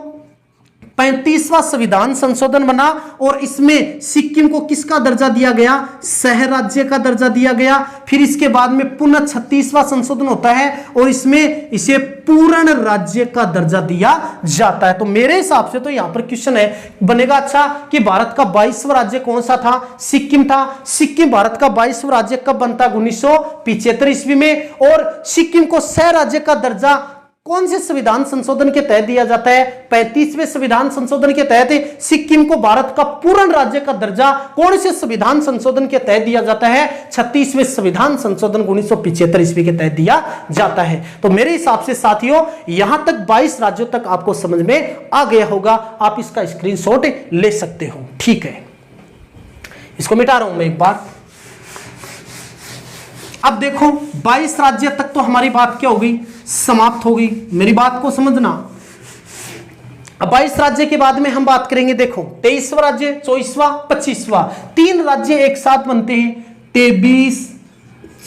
35वां संविधान संशोधन बना और इसमें सिक्किम को किसका दर्जा दिया गया? सह राज्य का दर्जा दिया गया। फिर इसके बाद में पुनः 36वां संशोधन होता है और इसमें इसे पूर्ण राज्य का दर्जा दिया जाता है। तो मेरे हिसाब से तो यहां पर क्वेश्चन है बनेगा अच्छा कि भारत का 22वां राज्य कौन सा था? सिक्किम था। सिक्किम भारत का 22वां राज्य कब बनता? 1975 ईस्वी में। और सिक्किम को सह राज्य का दर्जा कौन से संविधान संशोधन के तहत दिया जाता है? 35वें संविधान संशोधन के तहत सिक्किम को भारत का पूर्ण राज्य का दर्जा कौन से संविधान संशोधन के तहत दिया जाता है? 36वें संविधान संशोधन 1975 ईस्वी के तहत दिया जाता है। तो मेरे हिसाब से साथियों यहां तक 22 राज्यों तक आपको समझ में आ गया होगा। आप इसका स्क्रीनशॉट ले सकते हो। ठीक है, इसको मिटा रहा हूं मैं एक बार। अब देखो 22 राज्य तक तो हमारी बात क्या होगी? समाप्त हो गई। मेरी बात को समझना। अब 22 राज्य के बाद में हम बात करेंगे, देखो 23वां राज्य, 24वां, 25वां, 3 राज्य एक साथ बनते हैं। 23,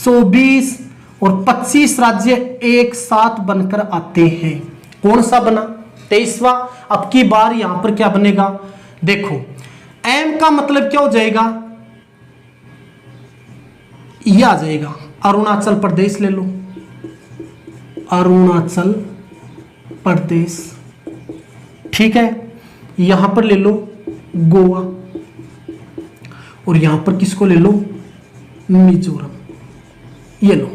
24 और 25 राज्य एक साथ बनकर आते हैं। कौन सा बना? 23वां। अब की बार यहां पर क्या बनेगा? देखो एम का मतलब क्या हो जाएगा? यह आ जाएगा अरुणाचल प्रदेश। ले लो अरुणाचल प्रदेश। ठीक है, यहां पर ले लो गोवा और यहां पर किसको ले लो? मिजोरम। ये लो,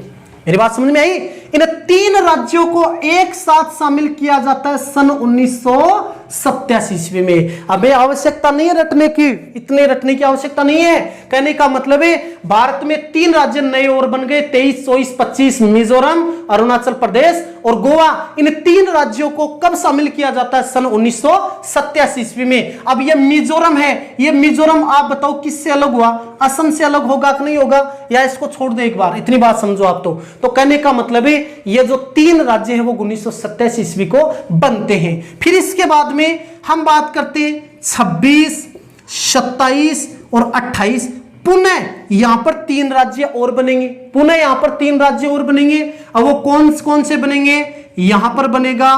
मेरी बात समझ में आई? इन 3 राज्यों को एक साथ शामिल किया जाता है सन 1987 ईस्वी में। अब आवश्यकता नहीं है रटने की, इतने रटने की आवश्यकता नहीं है। कहने का मतलब है भारत में 3 राज्य नए और बन गए, 23, 24, 25, मिजोरम, अरुणाचल प्रदेश और गोवा। इन 3 राज्यों को कब शामिल किया जाता है? सन 1987 ईस्वी में। अब ये मिजोरम है, ये मिजोरम आप बताओ किससे अलग हुआ? असम से अलग होगा कि नहीं होगा? या इसको छोड़ दे एक बार, इतनी बात समझो आप। तो कहने का मतलब है ये जो 3 राज्य हैं वो 1987 ईस्वी को बनते हैं। फिर इसके बाद में हम बात करते हैं 26, 27 और 28। पुनः यहां पर 3 राज्य और बनेंगे। पुनः यहां पर 3 राज्य और बनेंगे। अब वो कौन से बनेंगे? यहां पर बनेगा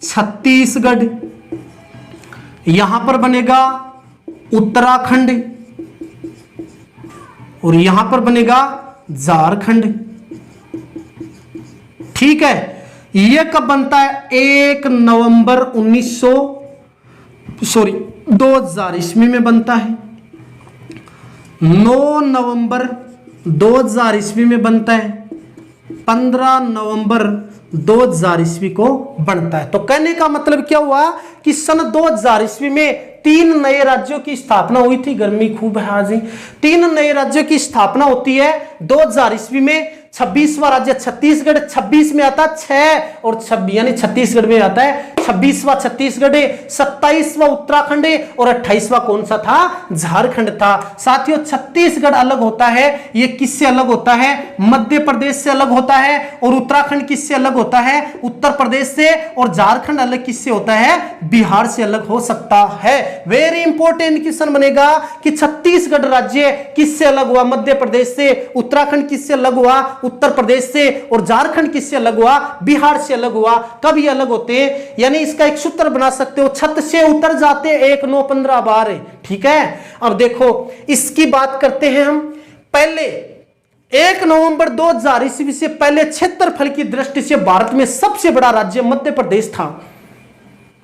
छत्तीसगढ़, यहां पर बनेगा उत्तराखंड और यहां पर बनेगा झारखंड। ठीक है, यह कब बनता है? 1 नवंबर 2000 ईस्वी में बनता है। 9 नवंबर 2000 ईस्वी में बनता है। 15 नवंबर 2000 ईस्वी को बनता है। तो कहने का मतलब क्या हुआ कि सन 2000 ईस्वी में 3 नए राज्यों की स्थापना हुई थी। गर्मी खूब है आज ही। 3 नए राज्यों की स्थापना होती है 2000 ईस्वी में। 26वां राज्य छत्तीसगढ़ 26 में आता है 6 और 26 यानी छत्तीसगढ़ में आता है 26वां छत्तीसगढ़, 27वां उत्तराखंड और 28वां कौन सा था? झारखंड था। साथियों छत्तीसगढ़ अलग होता है, ये किससे अलग होता है? मध्य प्रदेश से अलग होता है। और उत्तराखंड किससे अलग होता है? उत्तर प्रदेश से। और झारखंड अलग किससे होता है? बिहार से अलग हो सकता है। वेरी इंपॉर्टेंट क्वेश्चन बनेगा कि छत्तीसगढ़ राज्य किससे अलग हुआ? मध्य प्रदेश से। उत्तराखंड किससे अलग हुआ? उत्तर प्रदेश से। और झारखंड किससे अलग हुआ? बिहार से अलग हुआ। कब ये अलग होते हैं? यानी इसका एक सूत्र बना सकते हो, छत से उतर जाते 1, 9, 15 बार। ठीक है, अब देखो इसकी बात करते हैं हम। पहले 1 नवंबर 2000 ईस्वी से पहले क्षेत्रफल की दृष्टि से भारत में सबसे बड़ा राज्य मध्य प्रदेश था।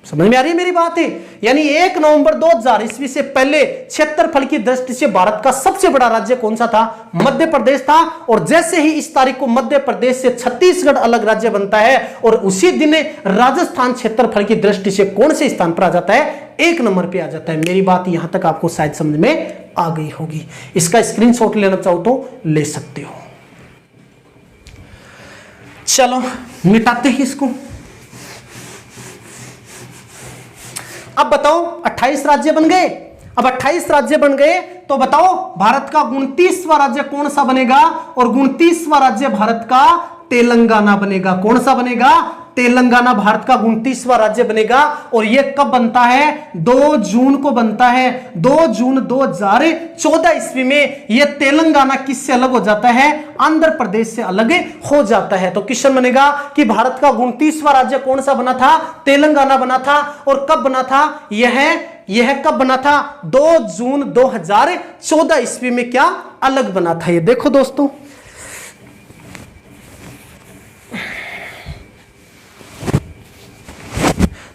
समझ में आ रही है मेरी बात है? यानी 1 नवंबर 2000 ईस्वी से पहले क्षेत्रफल की दृष्टि से भारत का सबसे बड़ा राज्य कौन सा था? मध्य प्रदेश था। और जैसे ही इस तारीख को मध्य प्रदेश से छत्तीसगढ़ अलग राज्य बनता है और उसी दिन राजस्थान क्षेत्रफल की दृष्टि से कौन से स्थान पर आ जाता है? 1 नंबर पे आ जाता है। मेरी बात यहां तक आपको शायद समझ में आ गई होगी। इसका स्क्रीनशॉट लेना चाहो तो ले सकते हो। चलो मिटाते हैं इसको। अब बताओ 28 राज्य बन गए। अब 28 राज्य बन गए तो बताओ भारत का 29वां राज्य कौन सा बनेगा? और 29वां राज्य भारत का तेलंगाना बनेगा। कौन सा बनेगा? तेलंगाना भारत का 29वां राज्य बनेगा। और यह कब बनता है? 2 जून को बनता है। 2 जून 2014 ईस्वी में यह तेलंगाना किससे अलग हो जाता है? आंध्र प्रदेश से अलग हो जाता है। तो क्वेश्चन बनेगा कि भारत का 29वां राज्य कौन सा बना था? तेलंगाना बना था। और कब बना था? यह कब बना था? 2 जून 2014 ईस्वी में क्या अलग बना था? ये देखो दोस्तों,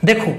देखो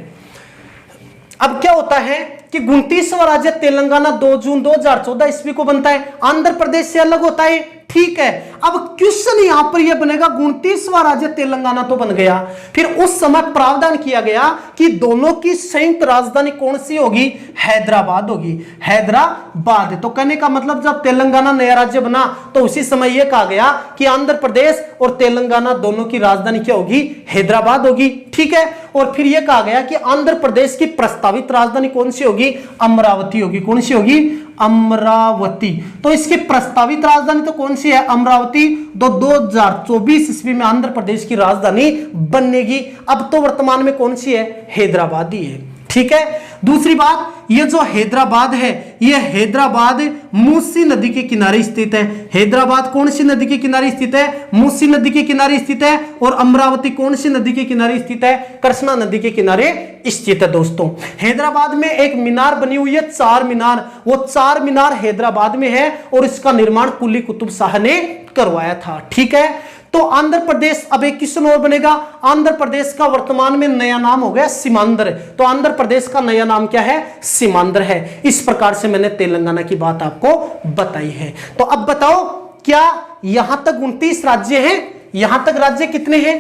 अब क्या होता है कि 29वां राज्य तेलंगाना 2 जून 2014 ईस्वी को बनता है, आंध्र प्रदेश से अलग होता है। ठीक है, अब क्वेश्चन यहां पर यह बनेगा 29वां राज्य तेलंगाना तो बन गया, फिर उस समय प्रावधान किया गया कि दोनों की संयुक्त राजधानी कौन सी होगी? हैदराबाद होगी। हैदराबाद। तो कहने का मतलब जब तेलंगाना नया राज्य बना तो उसी समय यह कहा गया कि आंध्र प्रदेश और तेलंगाना दोनों की राजधानी क्या होगी? हैदराबाद होगी। ठीक है, और फिर यह कहा गया कि आंध्र प्रदेश की प्रस्तावित राजधानी कौन सी होगी? अमरावती होगी। कौन सी होगी? अमरावती। तो इसकी प्रस्तावित राजधानी तो कौन सी है? अमरावती। 2024 ईस्वी में आंध्र प्रदेश की राजधानी बनेगी। अब तो वर्तमान में कौन सी है? हैदराबाद ही है। ठीक है, दूसरी बात, ये जो हैदराबाद है, ये हैदराबाद मूसी नदी के किनारे स्थित है। हैदराबाद कौन सी नदी के किनारे स्थित है? मूसी नदी के किनारे स्थित है। और अमरावती कौन सी नदी के किनारे स्थित है? कृष्णा नदी के किनारे स्थित है। दोस्तों, हैदराबाद में एक मीनार बनी हुई है, 4 मीनार। वो 4 मीनार हैदराबाद में है और इसका निर्माण कुली कुतुब शाह ने करवाया था। ठीक है, तो आंध्र प्रदेश, अब एक क्वेश्चन और बनेगा। आंध्र प्रदेश का वर्तमान में नया नाम हो गया सीमांध्र। तो आंध्र प्रदेश का नया नाम क्या है? सीमांध्र है। इस प्रकार से मैंने तेलंगाना की बात आपको बताई है। तो अब बताओ, क्या यहां तक 29 राज्य हैं? यहां तक राज्य कितने हैं?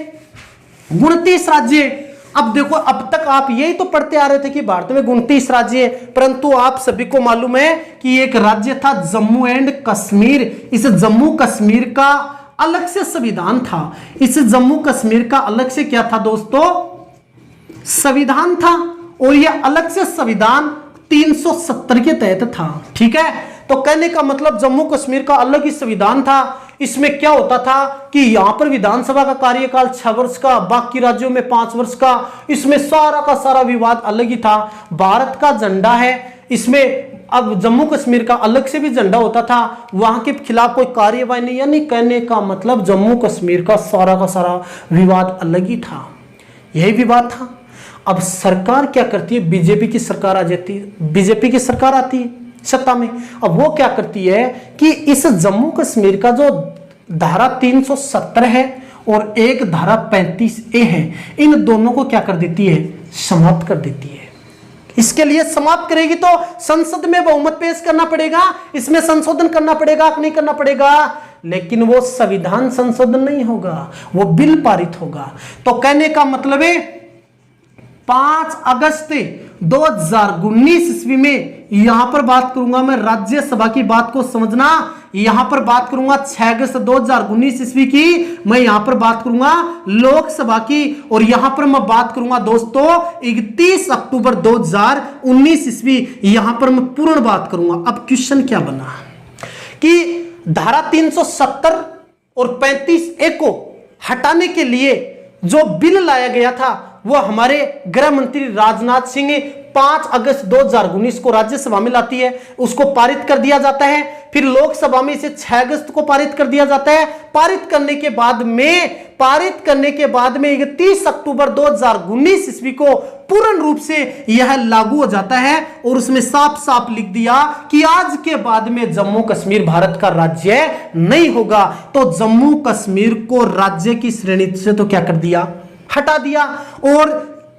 29 राज्य। अब देखो, अब तक आप यही तो पढ़ते आ रहे थे कि भारत में 29 राज्य है, परंतु आप सभी को मालूम है कि एक राज्य था जम्मू एंड कश्मीर। इस जम्मू कश्मीर का अलग से संविधान था। इस जम्मू कश्मीर का अलग से क्या था दोस्तों? संविधान था। और यह अलग से संविधान 370 के तहत था। ठीक है, तो कहने का मतलब जम्मू कश्मीर का अलग ही संविधान था। इसमें क्या होता था कि यहां पर विधानसभा का कार्यकाल 6 वर्ष का, बाकी राज्यों में 5 वर्ष का। इसमें सारा का सारा विवाद अलग ही था। भारत का झंडा है इसमें। अब जम्मू कश्मीर का अलग से भी झंडा होता था, वहां के खिलाफ कोई कार्यवाही नहीं। यानी कहने का मतलब जम्मू कश्मीर का सारा विवाद अलग ही था। यही विवाद था। अब सरकार क्या करती है? बीजेपी की सरकार आ जाती है। बीजेपी की सरकार आती है सत्ता में। अब वो क्या करती है कि इस जम्मू कश्मीर का जो धारा 370 है और एक धारा 35A है, इन दोनों को क्या कर देती है? समाप्त कर देती है। इसके लिए समाप्त करेगी तो संसद में बहुमत पेश करना पड़ेगा, इसमें संशोधन करना पड़ेगा कि नहीं करना पड़ेगा? लेकिन वो संविधान संशोधन नहीं होगा, वो बिल पारित होगा। तो कहने का मतलब है 5 अगस्त 2019 ईस्वी में, यहां पर बात करूंगा मैं राज्यसभा की बात को समझना। यहां पर बात करूंगा 6 अगस्त 2019 ईस्वी की, मैं यहां पर बात करूंगा लोकसभा की। और यहां पर मैं बात करूंगा दोस्तों 31 अक्टूबर 2019 ईस्वी, यहां पर मैं पूर्ण बात करूंगा। अब क्वेश्चन क्या बना कि धारा 370 और 35A को हटाने के लिए जो बिल लाया गया था वो हमारे गृह मंत्री राजनाथ सिंह 5 अगस्त 2019 को राज्यसभा में लाती है, उसको पारित कर दिया जाता है। फिर लोकसभा में इसे 6 अगस्त को पारित कर दिया जाता है। पारित करने के बाद में 31 अक्टूबर 2019 ईस्वी को पूर्ण रूप से यह लागू हो जाता है और उसमें साफ साफ लिख दिया कि आज के बाद में जम्मू कश्मीर भारत का राज्य नहीं होगा। तो जम्मू कश्मीर को राज्य की श्रेणी से तो क्या कर दिया? हटा दिया। और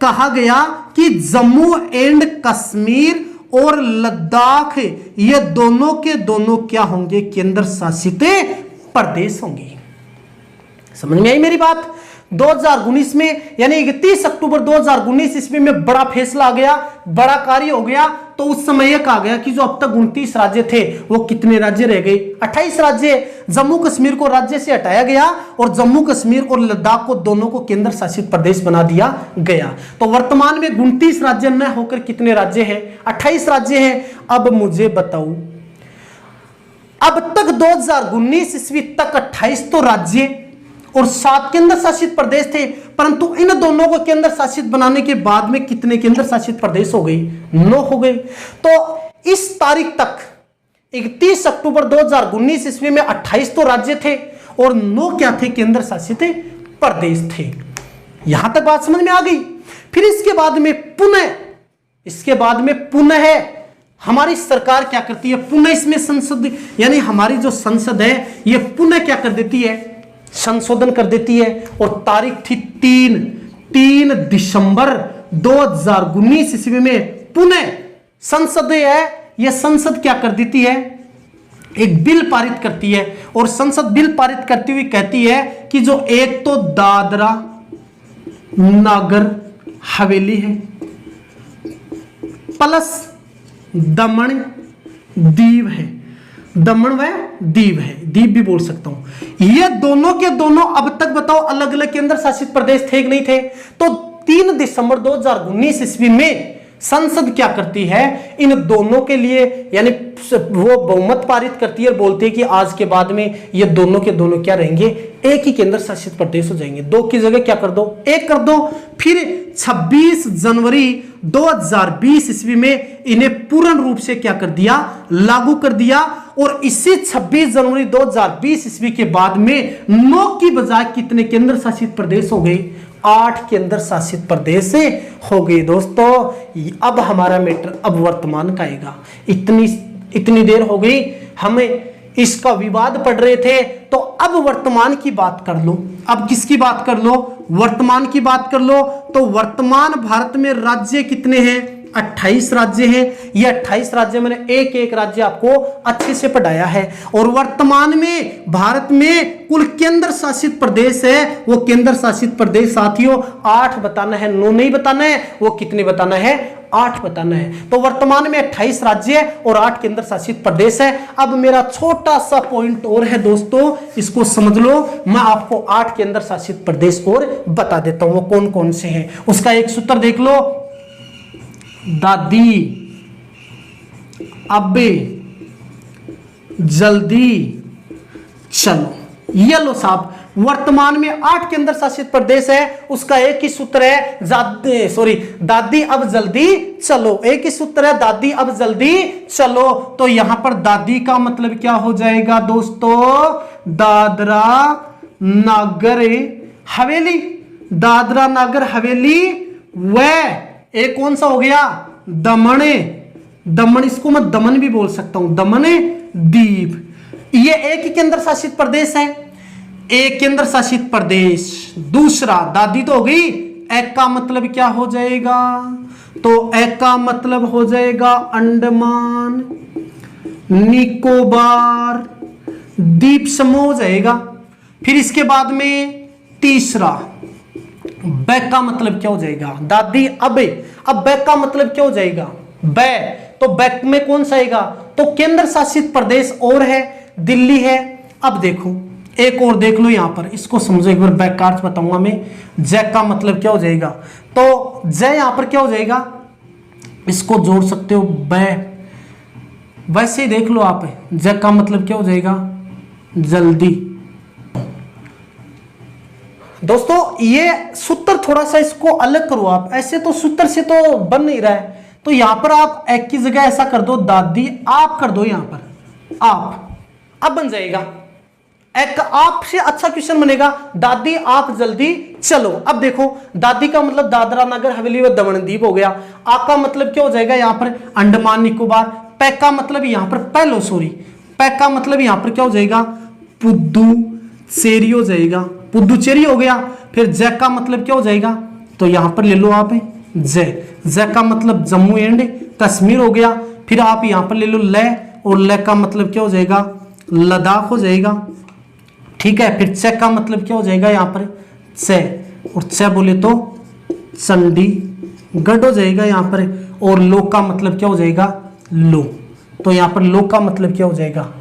कहा गया कि जम्मू एंड कश्मीर और लद्दाख ये दोनों के दोनों क्या होंगे? केंद्र शासित प्रदेश होंगे। समझ में आई मेरी बात? 2019 में यानी 31 अक्टूबर 2019 ईस्वी में बड़ा फैसला आ गया, बड़ा कार्य हो गया। तो उस समय यह कहा गया कि जो अब तक 29 राज्य थे वो कितने राज्य रह गए? 28 राज्य। जम्मू कश्मीर को राज्य से हटाया गया और जम्मू कश्मीर और लद्दाख को दोनों को केंद्र शासित प्रदेश बना दिया गया। तो वर्तमान में 29 राज्य न होकर कितने राज्य हैं? 28 राज्य हैं। अब मुझे बताओ, अब तक 2019 ईस्वी तक 28 तो राज्य और 7 केंद्र शासित प्रदेश थे, परंतु इन दोनों को केंद्र शासित बनाने के बाद में कितने केंद्र शासित प्रदेश हो गए? 9 हो गए। तो इस तारीख तक 31 अक्टूबर 2019 ईस्वी में 28 तो राज्य थे और 9 क्या थे? केंद्र शासित प्रदेश थे। यहां तक बात समझ में आ गई। फिर इसके बाद में पुनः हमारी सरकार क्या करती है? पुनः इसमें संसद यानी हमारी जो संसद है ये पुनः क्या कर देती है? संशोधन कर देती है। और तारीख थी 3 दिसंबर 2019 ईस्वी में पुनः संसद है, यह संसद क्या कर देती है? एक बिल पारित करती है। और संसद बिल पारित करती हुई कहती है कि जो एक तो दादरा नागर हवेली है प्लस दमन दीव है, दमन व दीव है, दीव भी बोल सकता हूं, ये दोनों के दोनों अब तक बताओ अलग अलग केंद्र शासित प्रदेश थे कि नहीं थे? तो 3 दिसंबर 2019 ईस्वी में संसद क्या करती है? इन दोनों के लिए यानी वो बहुमत पारित करती है और बोलती है कि आज के बाद में ये दोनों के दोनों क्या रहेंगे? एक ही केंद्र शासित प्रदेश हो जाएंगे। 2 की जगह क्या कर दो? 1 कर दो। फिर 26 जनवरी 2020 ईस्वी में इन्हें पूर्ण रूप से क्या कर दिया? लागू कर दिया। और इसी 26 जनवरी 2020 ईस्वी के बाद में 9 की बजाय कितने केंद्र शासित प्रदेश हो गए? 8 केंद्र शासित प्रदेश हो गए। दोस्तों अब हमारा मैटर अब वर्तमान का आएगा। इतनी देर हो गई हमें इसका विवाद पढ़ रहे थे, तो अब वर्तमान की बात कर लो। अब किसकी बात कर लो? वर्तमान की बात कर लो। तो वर्तमान भारत में राज्य कितने हैं? 28 राज्य हैं। ये 28 राज्य मैंने एक एक राज्य आपको अच्छे से पढ़ाया है। और वर्तमान में भारत में कुल केंद्र शासित प्रदेश है, वो केंद्र शासित प्रदेश साथियों 8 बताना है, 9 नहीं बताना है। वो कितने बताना है? 8 बताना है। तो वर्तमान में 28 राज्य और 8 केंद्र शासित प्रदेश है। अब मेरा छोटा सा पॉइंट और है दोस्तों, इसको समझ लो। मैं आपको 8 केंद्र शासित प्रदेश और बता देता हूं वो कौन कौन से हैं। उसका एक सूत्र देख लो, दादी अबे जल्दी चलो। ये लो साहब, वर्तमान में 8 केंद्र शासित प्रदेश है। उसका एक ही सूत्र है, दादी अब जल्दी चलो। एक ही सूत्र है, दादी अब जल्दी चलो। तो यहां पर दादी का मतलब क्या हो जाएगा दोस्तों? दादरा नागर हवेली। दादरा नागर हवेली व एक कौन सा हो गया? दमन। दमन, इसको मैं दमन भी बोल सकता हूं, दमन दीव। ये एक ही केंद्र शासित प्रदेश है, एक केंद्र शासित प्रदेश। दूसरा दादी तो हो गई, एक का मतलब क्या हो जाएगा? तो एक का मतलब हो जाएगा अंडमान निकोबार द्वीप समूह हो जाएगा। फिर इसके बाद में तीसरा बैक का मतलब क्या हो जाएगा? दादी अबे। अब बैक का मतलब क्या हो जाएगा? बै। तो बैक में कौन सा आएगा? तो केंद्र शासित प्रदेश और है, दिल्ली है। अब देखो एक और देख लो यहां पर, इसको समझो एक बार, बैक का अर्थ बताऊंगा मैं। जय का मतलब क्या हो जाएगा? तो जय यहां पर क्या हो जाएगा? इसको जोड़ सकते हो बै। वैसे ही देख लो आप, जय का मतलब क्या हो जाएगा? जल्दी। दोस्तों ये सूत्र थोड़ा सा इसको अलग करो आप, ऐसे तो सूत्र से तो बन नहीं रहा है। तो यहां पर आप एक की जगह ऐसा कर दो, दादी आप कर दो, यहां पर आप, अब बन जाएगा। एक आप से अच्छा क्वेश्चन बनेगा, दादी आप जल्दी चलो। अब देखो दादी का मतलब दादरा नगर हवेली व दमन दीव हो गया। आ का मतलब क्या हो जाएगा? यहां पर अंडमान निकोबार। पैक का मतलब यहां पर पैक का मतलब यहां पर क्या हो जाएगा? पुद्दुचेरी हो जाएगा, पुद्दुचेरी हो गया। फिर जय का मतलब क्या हो जाएगा? तो यहां पर ले लो आप जय का मतलब जम्मू एंड कश्मीर हो गया। फिर आप यहां पर ले लो लय, और लय का मतलब क्या हो जाएगा? लद्दाख हो जाएगा। ठीक है। फिर च का मतलब क्या हो जाएगा? यहां पर च, और च बोले तो चंडीगढ़ हो जाएगा यहां पर। और लो का मतलब क्या हो जाएगा? लो। तो यहां पर लो का मतलब क्या हो जाएगा?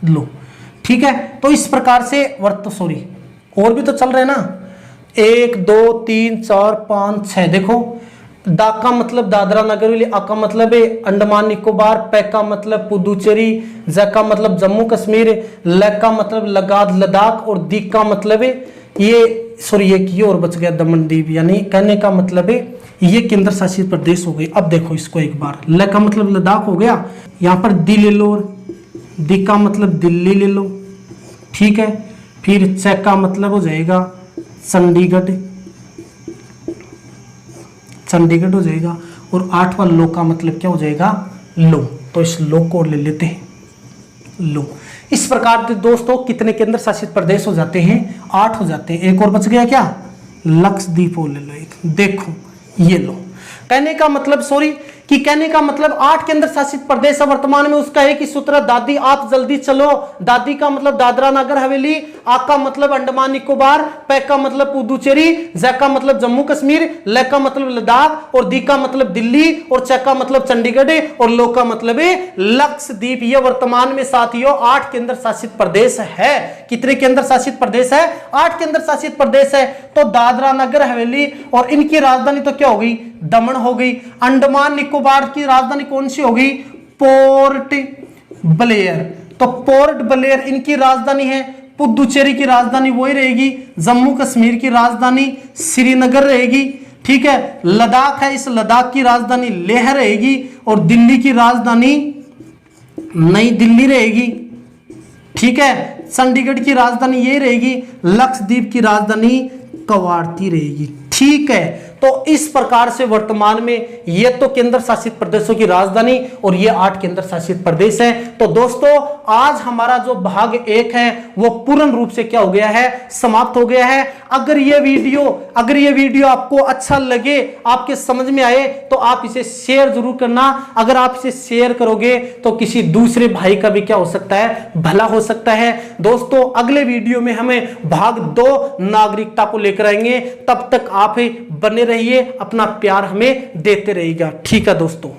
लो। ठीक है। तो इस प्रकार से और भी तो चल रहे हैं ना, 1 2 3 4 5 6। देखो दा का मतलब दादरा नगर हवेली, आ का मतलब है अंडमान निकोबार, पै का मतलब पुदुचेरी, ज का मतलब जम्मू कश्मीर, ल का मतलब लद्दाख और दी का मतलब है ये सॉरी एक ये और बच गया दमन दीव, यानी कहने का मतलब है ये केंद्र शासित प्रदेश हो गए। अब देखो इसको एक बार, ल का मतलब लद्दाख हो गया, यहाँ पर दी ले लो, और दी का मतलब दिल्ली ले लो, ठीक है। फिर च का मतलब हो जाएगा चंडीगढ़, चंडीगढ़ हो जाएगा, और 8वां लो का मतलब क्या हो जाएगा, लो। तो इस लो को ले लेते हैं, लो। इस प्रकार से दोस्तों कितने केंद्र शासित प्रदेश हो जाते हैं, 8 हो जाते हैं। एक और बच गया क्या, लक्षद्वीप ले लो एक, देखो ये लो। कहने का मतलब कहने का मतलब 8 केंद्र शासित प्रदेश है वर्तमान में। उसका एक ही सूत्र, दादी आप जल्दी चलो। दादी का मतलब दादरा नगर हवेली, आ का मतलब अंडमान निकोबार, पै का मतलब पुदुचेरी, ज का मतलब जम्मू कश्मीर, ल का मतलब लद्दाख और दी का मतलब दिल्ली और च का मतलब चंडीगढ़ और लो का मतलब लक्षद्वीप। ये वर्तमान में साथियों 8 केंद्र शासित प्रदेश है। कितने केंद्र शासित प्रदेश है, 8 केंद्र शासित प्रदेश है। तो दादरा नगर हवेली और इनकी राजधानी तो क्या हो गई, दमन हो गई। अंडमान निकोबार की राजधानी कौन सी होगी, पोर्ट ब्लेयर। तो पोर्ट ब्लेयर इनकी राजधानी है। पुदुचेरी की राजधानी वही रहेगी। जम्मू कश्मीर की राजधानी श्रीनगर रहेगी, ठीक है। लद्दाख है, इस लद्दाख की राजधानी लेह रहेगी और दिल्ली की राजधानी नई दिल्ली रहेगी, ठीक है। चंडीगढ़ की राजधानी ये रहेगी, लक्षद्वीप की राजधानी कवारती रहेगी, ठीक है। तो इस प्रकार से वर्तमान में ये तो केंद्र शासित प्रदेशों की राजधानी और ये 8 केंद्र शासित प्रदेश हैं। तो दोस्तों आज हमारा जो भाग 1 है वो पूर्ण रूप से क्या हो गया है, समाप्त हो गया है। अगर ये वीडियो आपको अच्छा लगे, आपके समझ में आए, तो आप इसे शेयर जरूर करना। अगर आप इसे शेयर करोगे तो किसी दूसरे भाई का भी क्या हो सकता है, भला हो सकता है। दोस्तों अगले वीडियो में हमें भाग 2 नागरिकता को लेकर आएंगे। तब तक आप बने रहिए, अपना प्यार हमें देते रहिएगा, ठीक है दोस्तों।